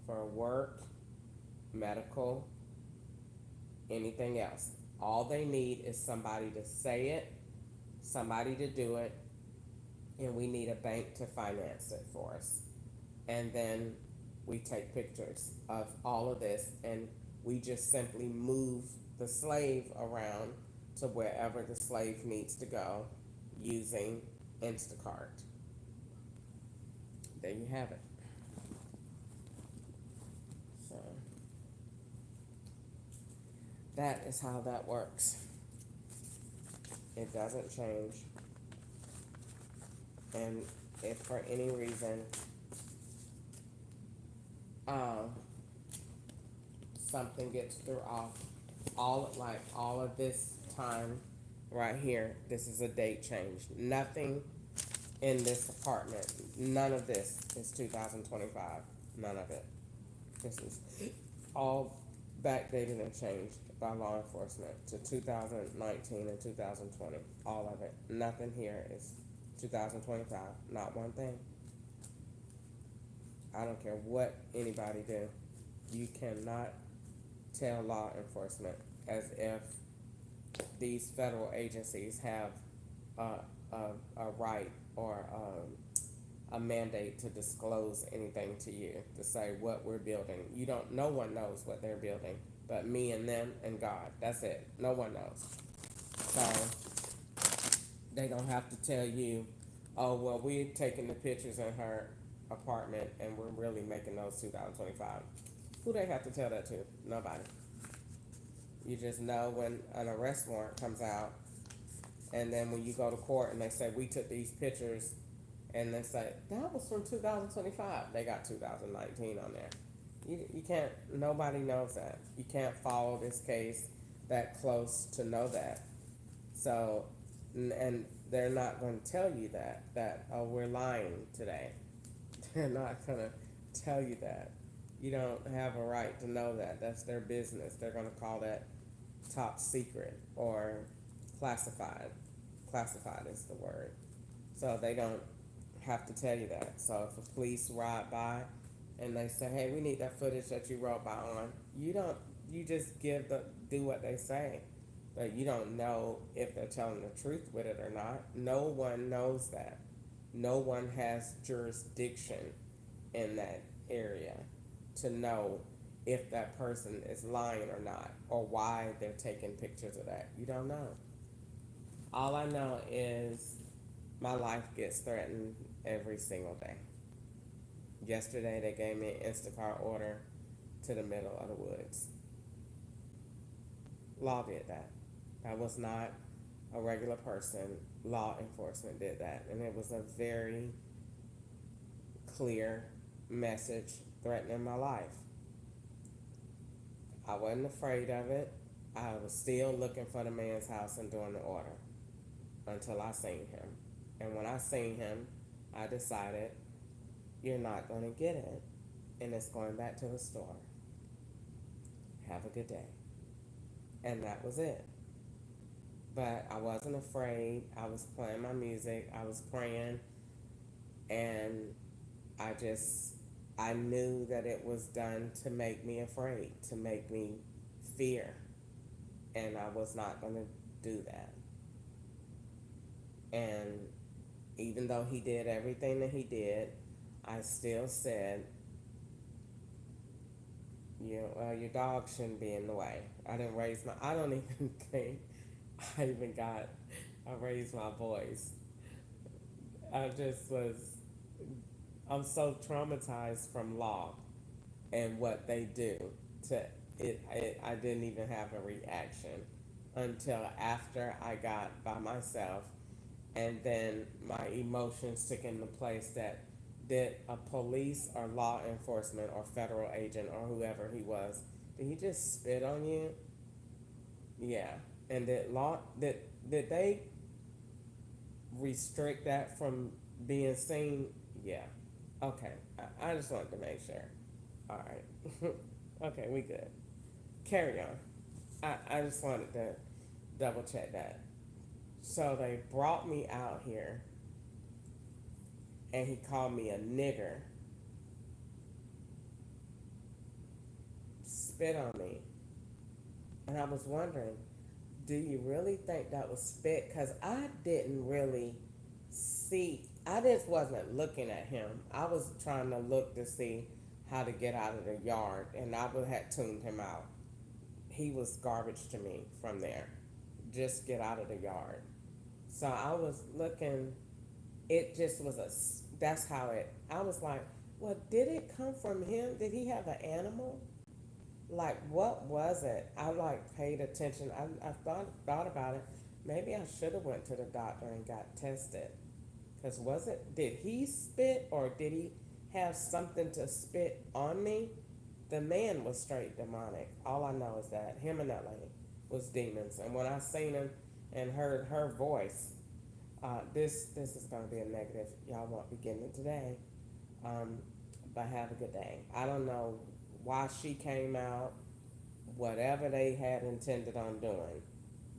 for work, medical, anything else. All they need is somebody to say it, somebody to do it, and we need a bank to finance it for us. And then we take pictures of all of this, and we just simply move the slave around to wherever the slave needs to go using Instacart. There you have it. So that is how that works. It doesn't change. And if for any reason something gets through off, all of this time right here, this is a date change. Nothing in this apartment, none of this is 2025. None of it. This is all backdated and changed by law enforcement to 2019 and 2020. All of it. Nothing here is 2025. Not one thing. I don't care what anybody do. You cannot tell law enforcement as if these federal agencies have a right or a mandate to disclose anything to you, to say what we're building. You don't. No one knows what they're building, but me and them and God. That's it. No one knows. So they don't have to tell you, oh well, we're taking the pictures in her apartment and we're really making those 2025. Who they have to tell that to? Nobody. You just know when an arrest warrant comes out, and then when you go to court and they say we took these pictures, and they say that was from 2025. They got 2019 on there. You can't. Nobody knows that. You can't follow this case that close to know that. So, and they're not going to tell you that oh, we're lying today. They're not going to tell you that. You don't have a right to know that. That's their business. They're going to call that top secret or classified. Classified is the word. So they don't have to tell you that. So if the police ride by and they say, "Hey, we need that footage that you rode by on," you don't. You just do what they say, but you don't know if they're telling the truth with it or not. No one knows that. No one has jurisdiction in that area to know if that person is lying or not, or why they're taking pictures of that. You don't know. All I know is my life gets threatened every single day. Yesterday they gave me an Instacart order to the middle of the woods. Law did that. That was not a regular person. Law enforcement did that. And it was a very clear message threatening my life. I wasn't afraid of it. I was still looking for the man's house and doing the order until I seen him. And when I seen him, I decided, you're not going to get it, and it's going back to the store. Have a good day. And that was it. But I wasn't afraid. I was playing my music. I was praying. And I knew that it was done to make me afraid, to make me fear. And I was not going to do that. And even though he did everything that he did, I still said, your dog shouldn't be in the way. I don't even think I raised my voice. I'm so traumatized from law and what they do to it. I didn't even have a reaction until after I got by myself, and then my emotions took into place that did a police or law enforcement or federal agent or whoever he was, did he just spit on you? Yeah. And did they restrict that from being seen? Yeah. Okay. I just wanted to make sure. All right. Okay, we good. Carry on. I just wanted to double check that. So they brought me out here, and he called me a nigger, spit on me. And I was wondering, do you really think that was spit? Because I didn't really see, I just wasn't looking at him. I was trying to look to see how to get out of the yard, and I had tuned him out. He was garbage to me from there. Just get out of the yard. So I was looking, it just was that's how I was like, well, did it come from him? Did he have an animal? Like, what was it? I paid attention. I thought about it. Maybe I should have went to the doctor and got tested. Because did he spit, or did he have something to spit on me? The man was straight demonic. All I know is that him and that lady was demons. And when I seen him and heard her voice, this is going to be a negative. Y'all won't be getting it today. But have a good day. I don't know why she came out, whatever they had intended on doing,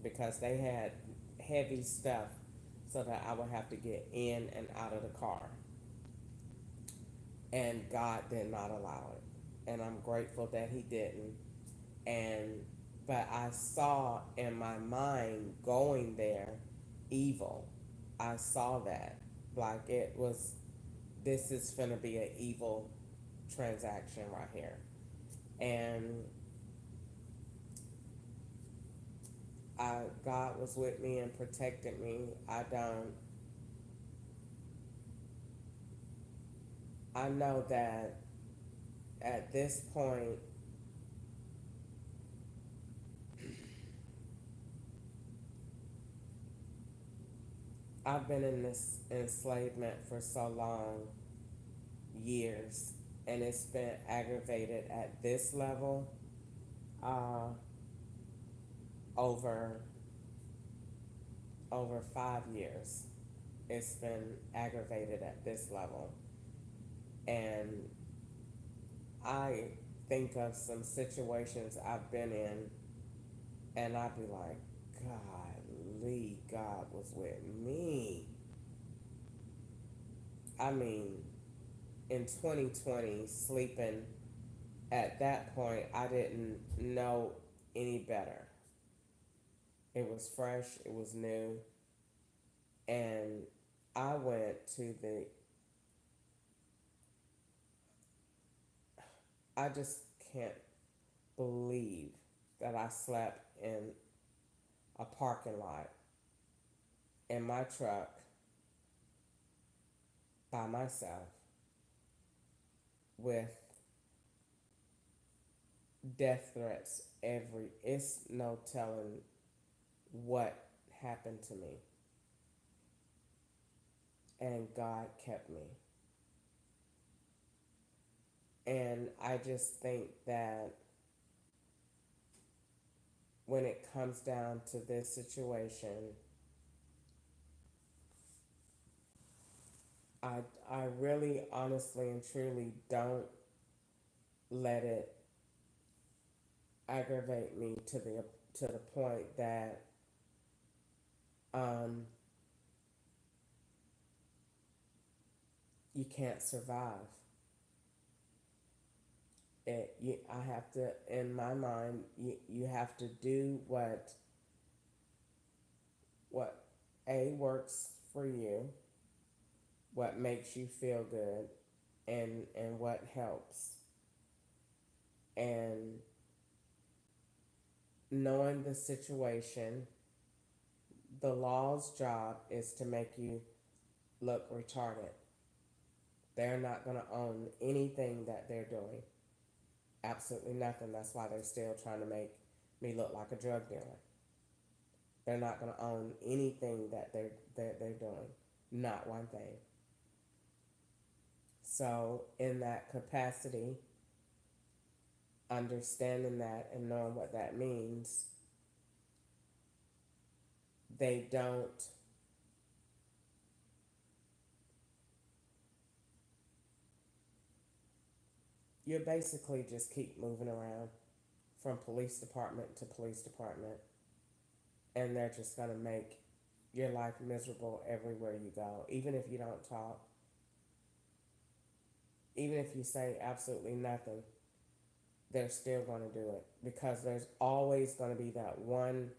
because they had heavy stuff so that I would have to get in and out of the car. And God did not allow it. And I'm grateful that he didn't. But I saw in my mind going there evil. I saw that. Like it was, this is gonna be an evil transaction right here. And God was with me and protected me. I know that at this point, I've been in this enslavement for so long, years, and it's been aggravated at this level over 5 years. It's been aggravated at this level. And I think of some situations I've been in, and I'd be like, golly, God was with me. I mean, in 2020, sleeping at that point, I didn't know any better. It was fresh, it was new, and I went to the, I just can't believe that I slept in a parking lot in my truck by myself with death threats it's no telling what happened to me. And God kept me. And I just think that when it comes down to this situation, I really honestly and truly don't let it aggravate me to the point that um, you can't survive. I have to, in my mind, you have to do what a works for you, what makes you feel good, and what helps. And knowing the situation, the law's job is to make you look retarded. They're not going to own anything that they're doing. Absolutely nothing. That's why they're still trying to make me look like a drug dealer. They're not going to own anything that they're doing. Not one thing. So in that capacity, understanding that and knowing what that means, they don't you basically just keep moving around from police department to police department, and they're just going to make your life miserable everywhere you go. Even if you don't talk, even if you say absolutely nothing, they're still going to do it because there's always going to be that one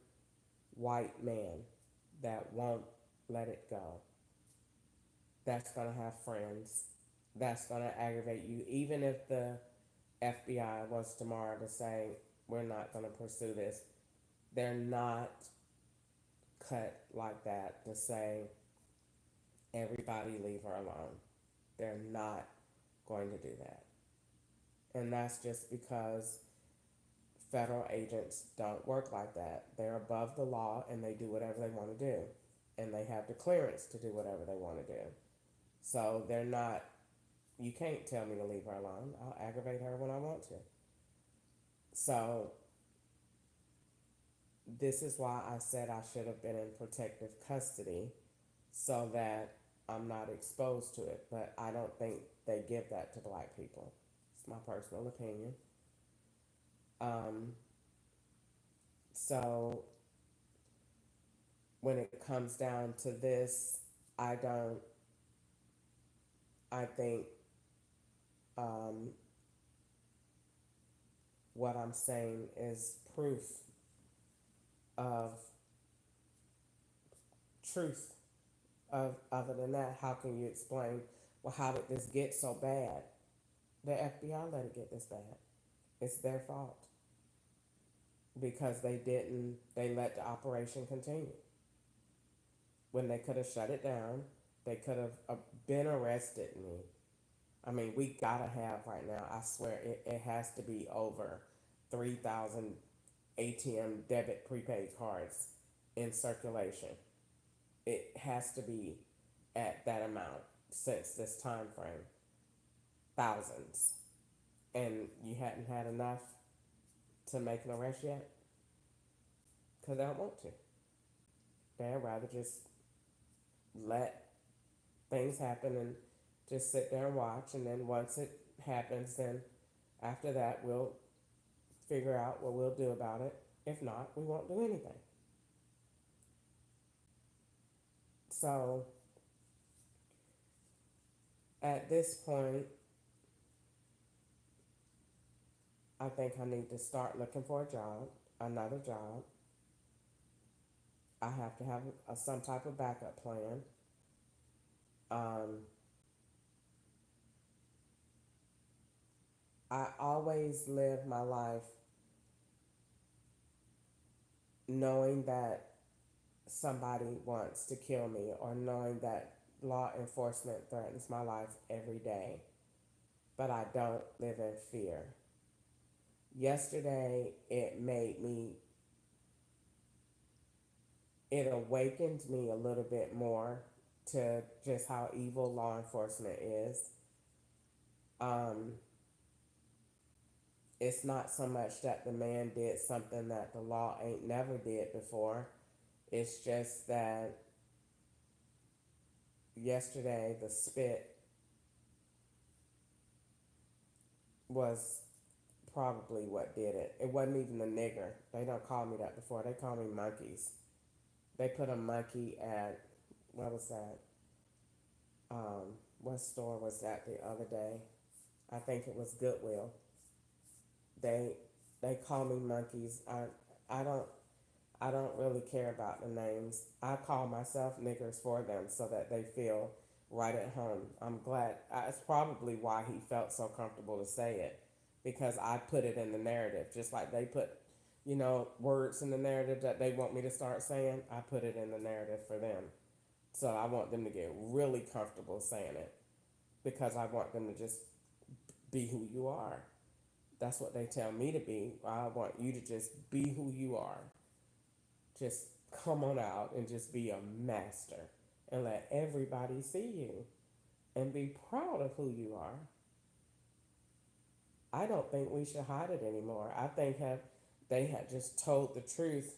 white man that won't let it go. That's going to have friends. That's going to aggravate you. Even if the FBI was tomorrow to say, we're not going to pursue this, they're not cut like that to say, everybody leave her alone. They're not going to do that. And that's just because federal agents don't work like that. They're above the law and they do whatever they want to do. And they have the clearance to do whatever they want to do. So they're not, you can't tell me to leave her alone. I'll aggravate her when I want to. So this is why I said I should have been in protective custody so that I'm not exposed to it. But I don't think they give that to black people. It's my personal opinion. So when it comes down to this, I think what I'm saying is proof of truth. Other than that, how can you explain, well, how did this get so bad? The FBI let it get this bad. It's their fault because they let the operation continue. When they could have shut it down, they could have been arrested me. I mean, we gotta have right now, I swear, it has to be over 3,000 ATM debit prepaid cards in circulation. It has to be at that amount since this time frame. Thousands. And you hadn't had enough to make an arrest yet? Because they don't want to. They'd rather just let things happen and just sit there and watch. And then once it happens, then After that, we'll figure out what we'll do about it. If not, we won't do anything. So at this point, I think I need to start looking for a job, another job. I have to have some type of backup plan. Um, I always live my life knowing that somebody wants to kill me or knowing that law enforcement threatens my life every day, but I don't live in fear. Yesterday, it awakened me a little bit more to just how evil law enforcement is. It's not so much that the man did something that the law ain't never did before. It's just that yesterday the spit was probably what did it. It wasn't even a nigger. They don't call me that before. They call me monkeys. They put a monkey at, what was that? What store was that the other day? I think it was Goodwill. They call me monkeys. I don't really care about the names. I call myself niggers for them so that they feel right at home. I'm glad. It's probably why he felt so comfortable to say it, because I put it in the narrative, just like they put, words in the narrative that they want me to start saying. I put it in the narrative for them. So I want them to get really comfortable saying it, because I want them to just be who you are. That's what they tell me to be. I want you to just be who you are. Just come on out and just be a master and let everybody see you and be proud of who you are. I don't think we should hide it anymore. I think they had just told the truth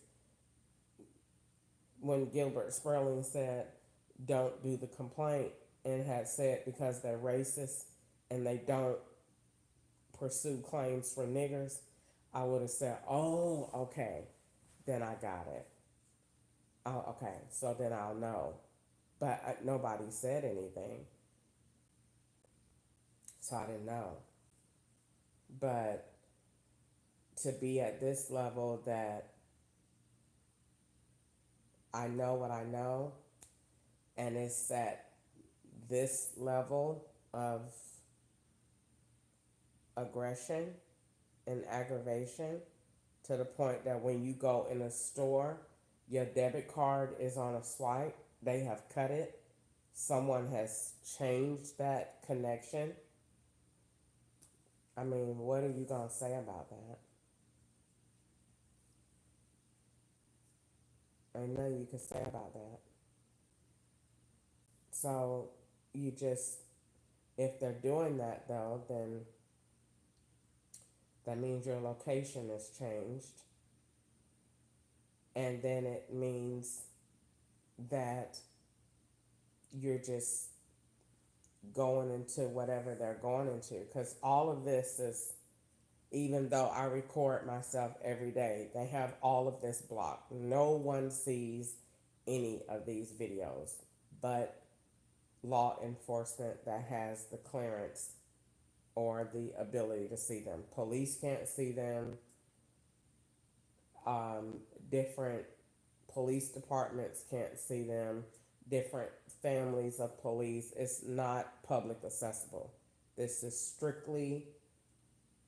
when Gilbert Sperling said, don't do the complaint, and had said because they're racist and they don't pursue claims for niggers, I would have said, oh, okay, then I got it. Oh, okay, so then I'll know. But nobody said anything, so I didn't know. But to be at this level that I know what I know, and it's at this level of aggression and aggravation, to the point that when you go in a store, your debit card is on a swipe, they have cut it, someone has changed that connection. I mean, what are you going to say about that? Ain't nothing you can say about that. So you just, if they're doing that though, then that means your location is changed. And then it means that you're just going into whatever they're going into. Because all of this is, even though I record myself every day, they have all of this blocked. No one sees any of these videos but law enforcement that has the clearance or the ability to see them. Police can't see them. Different police departments can't see them. Different families of police. It's not public accessible. This is strictly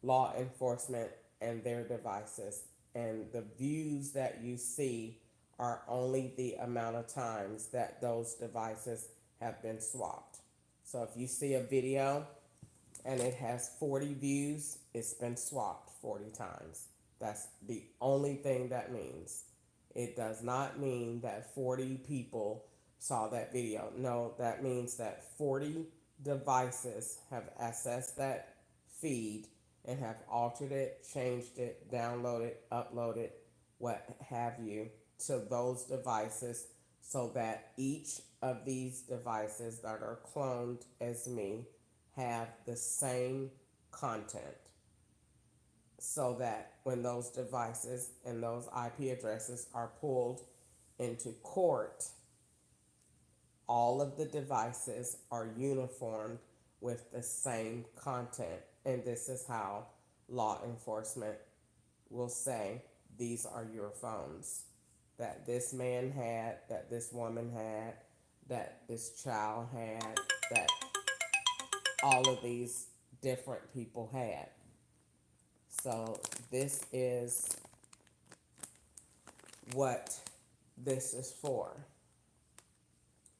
law enforcement and their devices. And the views that you see are only the amount of times that those devices have been swapped. So if you see a video and it has 40 views, it's been swapped 40 times. That's the only thing that means. It does not mean that 40 people saw that video. No, that means that 40 devices have accessed that feed and have altered it, changed it, downloaded, uploaded, what have you, to those devices, so that each of these devices that are cloned as me have the same content. so that when those devices and those IP addresses are pulled into court, all of the devices are uniformed with the same content. And this is how law enforcement will say, these are your phones that this man had, that this woman had, that this child had, that all of these different people had. So this is what this is for.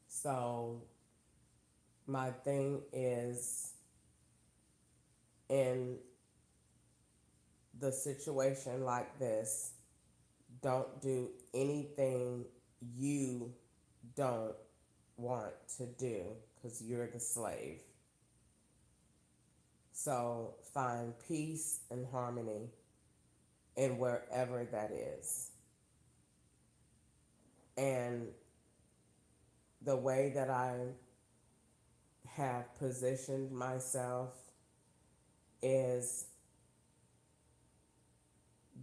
So my thing is, in the situation like this, don't do anything you don't want to do because you're the slave. So find peace and harmony in wherever that is. And the way that I have positioned myself is,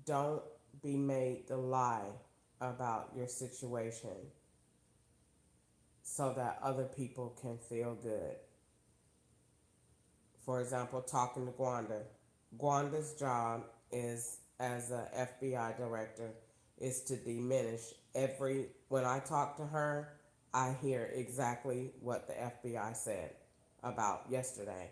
don't be made to lie about your situation so that other people can feel good. For example, talking to Gwanda. Gwanda's job is, as a FBI director, is to diminish when I talk to her, I hear exactly what the FBI said about yesterday.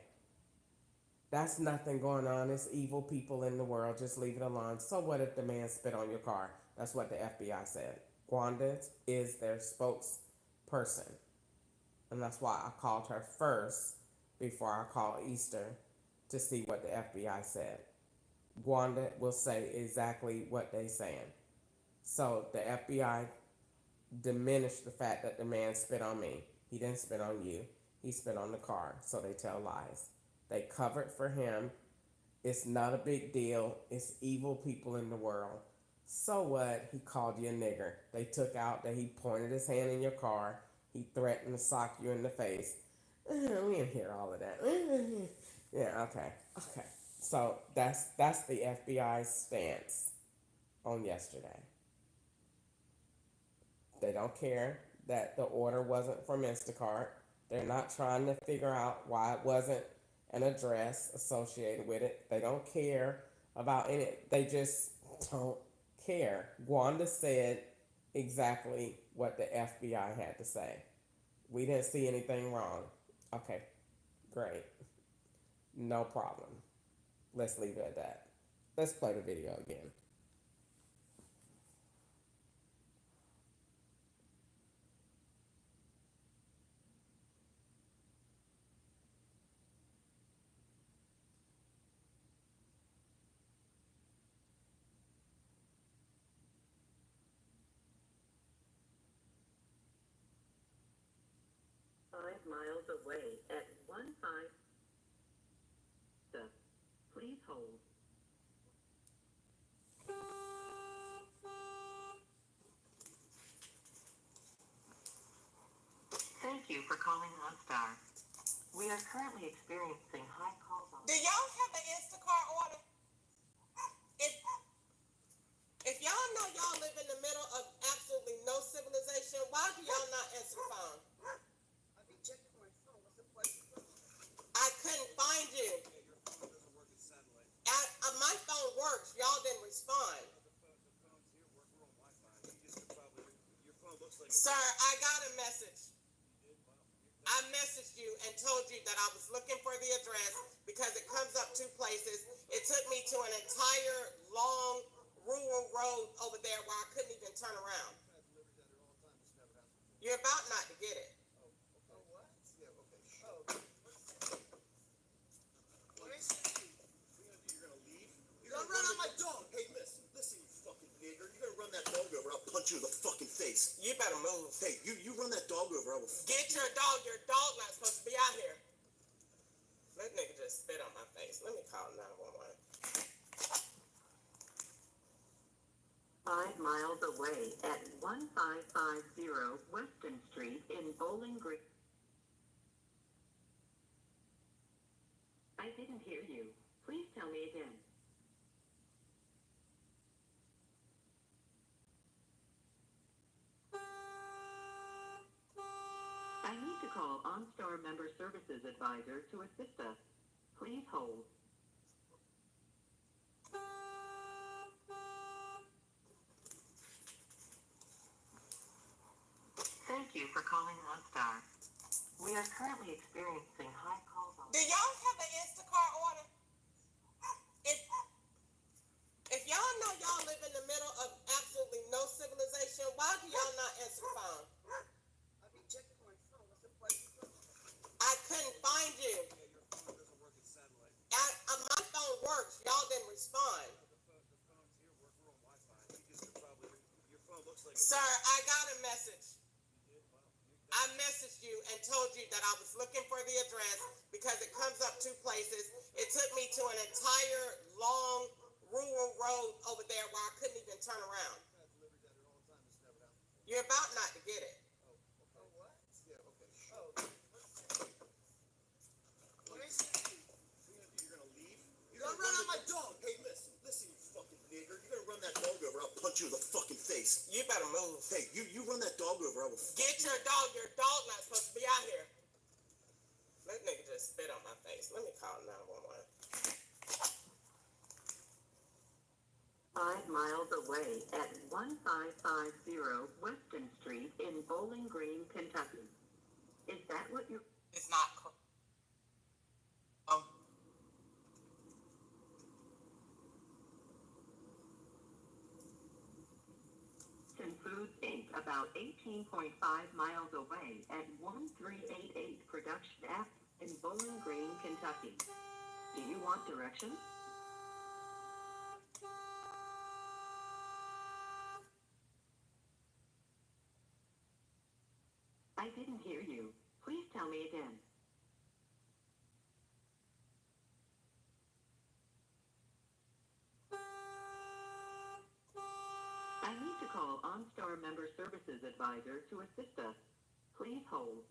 That's nothing going on. It's evil people in the world. Just leave it alone. So what if the man spit on your car? That's what the FBI said. Gwanda is their spokesperson. And that's why I called her first before I called Easter to see what the FBI said. Gwanda will say exactly what they're saying. So the FBI diminished the fact that the man spit on me. He didn't spit on you. He spit on the car. So they tell lies. They covered for him. It's not a big deal. It's evil people in the world. So what? He called you a nigger. They took out that he pointed his hand in your car. He threatened to sock you in the face. We didn't hear all of that. Yeah, okay. So that's the FBI's stance on yesterday. They don't care that the order wasn't from Instacart. They're not trying to figure out why it wasn't an address associated with it. They don't care about any. They just don't care. Gwanda said exactly what the FBI had to say. We didn't see anything wrong. Okay, great. No problem. Let's leave it at that. Let's play the video again. Miles away at 15. Please hold. Thank you for calling OnStar. We are currently experiencing high calls on. Do y'all have an Instacart order? If y'all know y'all live in the middle of absolutely no civilization, why do y'all not answer the phone? I've been checking my phone. What's the question? I couldn't find you. Your phone doesn't work as satellite. My phone works. Y'all didn't respond. The phone's here. We're on Wi-Fi. You just could probably. Your phone looks like. Sir, I got a message. I messaged you and told you that I was looking for the address because it comes up two places. It took me to an entire long rural road over there where I couldn't even turn around. You're about not to get it. Oh, what? Yeah, okay. Oh. What is it? You're gonna leave? You're gonna run on my dog. Hey, listen, you fucking nigger. You're gonna run that dog over. I'll punch you in the fucking face. You better move. Hey, you run that dog over. I will. Get your dog. Your dog not supposed to be out here. That nigga just spit on my face. Let me call 911. 5 miles away at 1550 Weston Street in Bowling Green. I didn't hear you. Please tell me again. call OnStar Member Services Advisor to assist us. Please hold. Thank you for calling OnStar. We are currently experiencing high call volume. Do y'all have an Instacart order? If y'all know y'all live in the middle of absolutely no civilization, why do y'all not answer the phone? I've been checking my phone. What's the question? I couldn't find you. Yeah, your phone doesn't work in satellite. My phone works. Y'all didn't respond. The phones here work. We're on Wi-Fi. Your phone looks like. Sir, I got a message. You did? Wow. I messaged you and told you that I was looking for the address because it comes up two places. It took me to an entire long rural road over there where I couldn't even turn around. I've had deliveries out here all the time. This never happened before. You're about not to get it. Oh, okay. Oh, what? Yeah, okay. Oh, What is it? You're gonna leave? You're gonna run on my dog. Hey, listen, you fucking nigger. You're gonna run that dog over. I'll punch you in the fucking face. you better move. Hey, you run that dog over. I will. Get your dog. Your dog not supposed to be out here. That nigga just spit on my face. Let me call 911. 5 miles away at 1550 Weston Street in Bowling Green, Kentucky. Is that what you... It's not. Oh. Foods Inc. about 18.5 miles away at 1388 Production Ave in Bowling Green, Kentucky. Do you want directions? I didn't hear you. Please tell me again. I need to call OnStar Member Services Advisor to assist us. Please hold.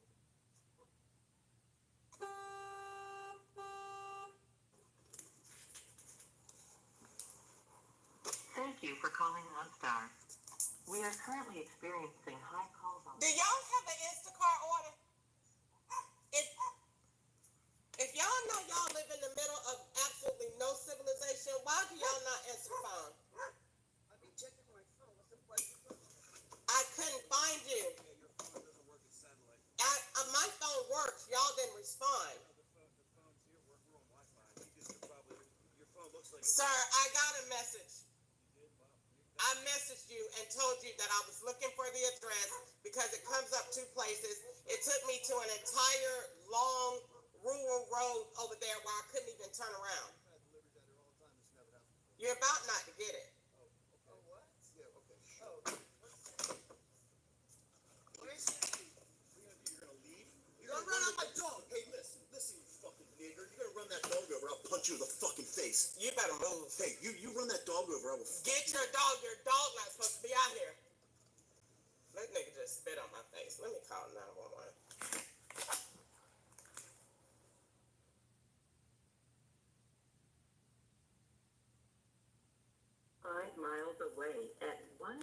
Thank you for calling OnStar. We are currently experiencing high call volume. Do y'all have an Instacart order? If y'all know y'all live in the middle of absolutely no civilization, why do y'all not answer the phone? I've been checking my phone. What's the question? I couldn't find you. Yeah, your phone doesn't work in satellite. My phone works. Y'all didn't respond. The phones here work. We're on Wi-Fi. Your phone looks like. Sir, I got a message. You did? Wow. I messaged you and told you that I was looking for the address because it comes up two places. It took me to an entire long rural road over there where I couldn't even turn around. I've had deliveries out here all the time. This never happened before. You're about not to get it. Oh, okay. Oh, what? Yeah, okay. Oh. What is it? You're gonna leave? You're gonna run on my dog. Hey, listen, you fucking nigger. You're gonna run that dog over. I'll punch you in the fucking face. You better move. Hey, you run that dog over. I will. Get your dog. Your dog not supposed to be out here. That nigga just spit on my face. Let me call 911. Miles away at 1...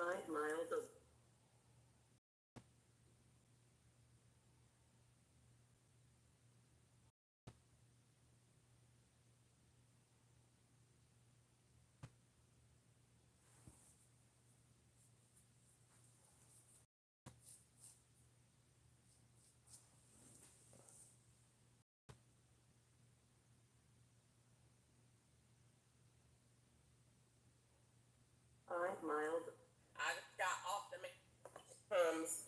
5 miles away. I got off the comes.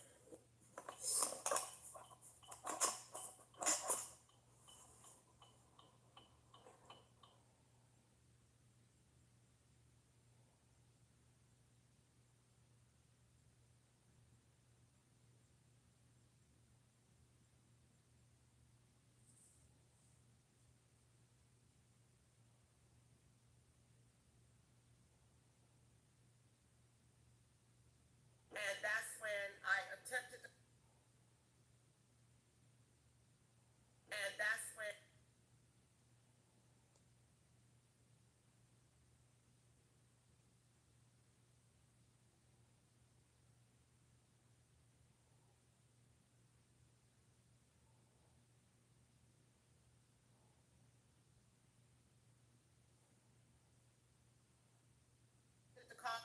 And that's when I attempted to, and that's when the call.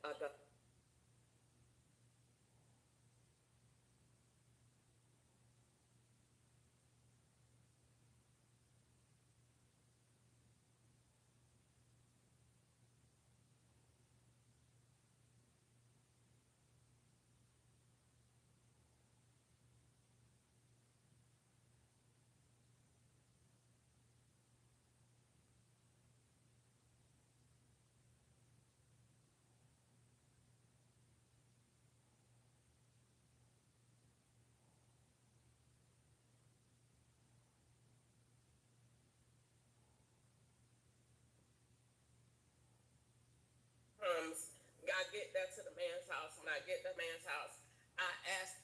At the I get that to the man's house. When I get the man's house, I ask.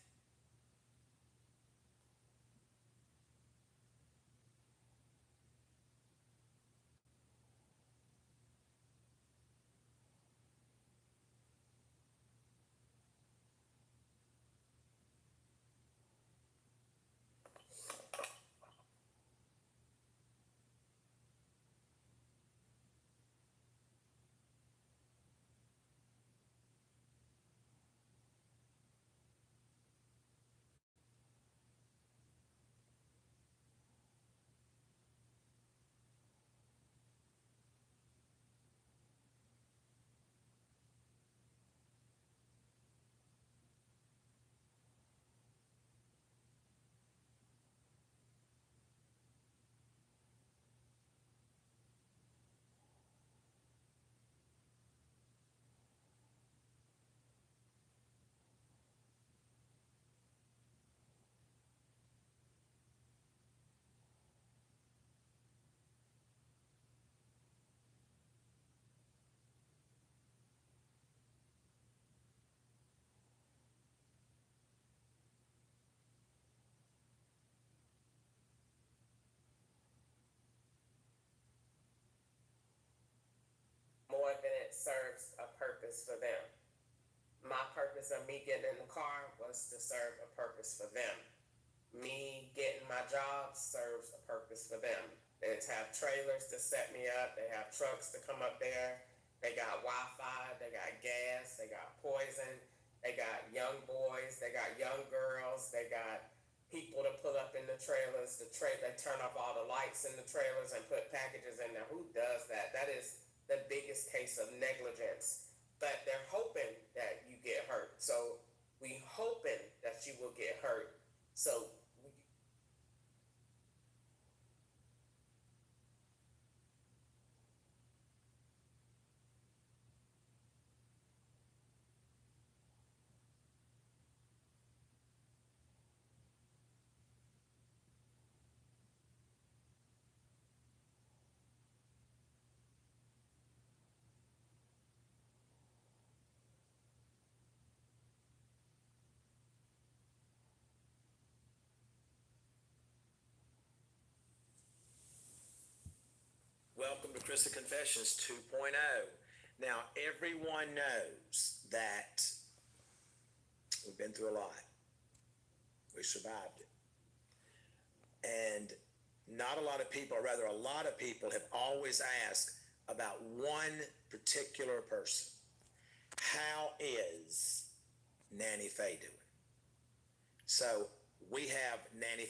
More than it serves a purpose for them. My purpose of me getting in the car was to serve a purpose for them. Me getting my job serves a purpose for them. They have trailers to set me up. They have trucks to come up there. They got Wi-Fi. They got gas. They got poison. They got young boys. They got young girls. They got people to put up in the trailers. They turn off all the lights in the trailers and put packages in there. Who does that? That is the biggest case of negligence welcome to Krista Confessions 2.0. Now, everyone knows that we've been through a lot. We survived it. And not a lot of people, or rather a lot of people, have always asked about one particular person. How is Nanny Faye doing? So we have Nanny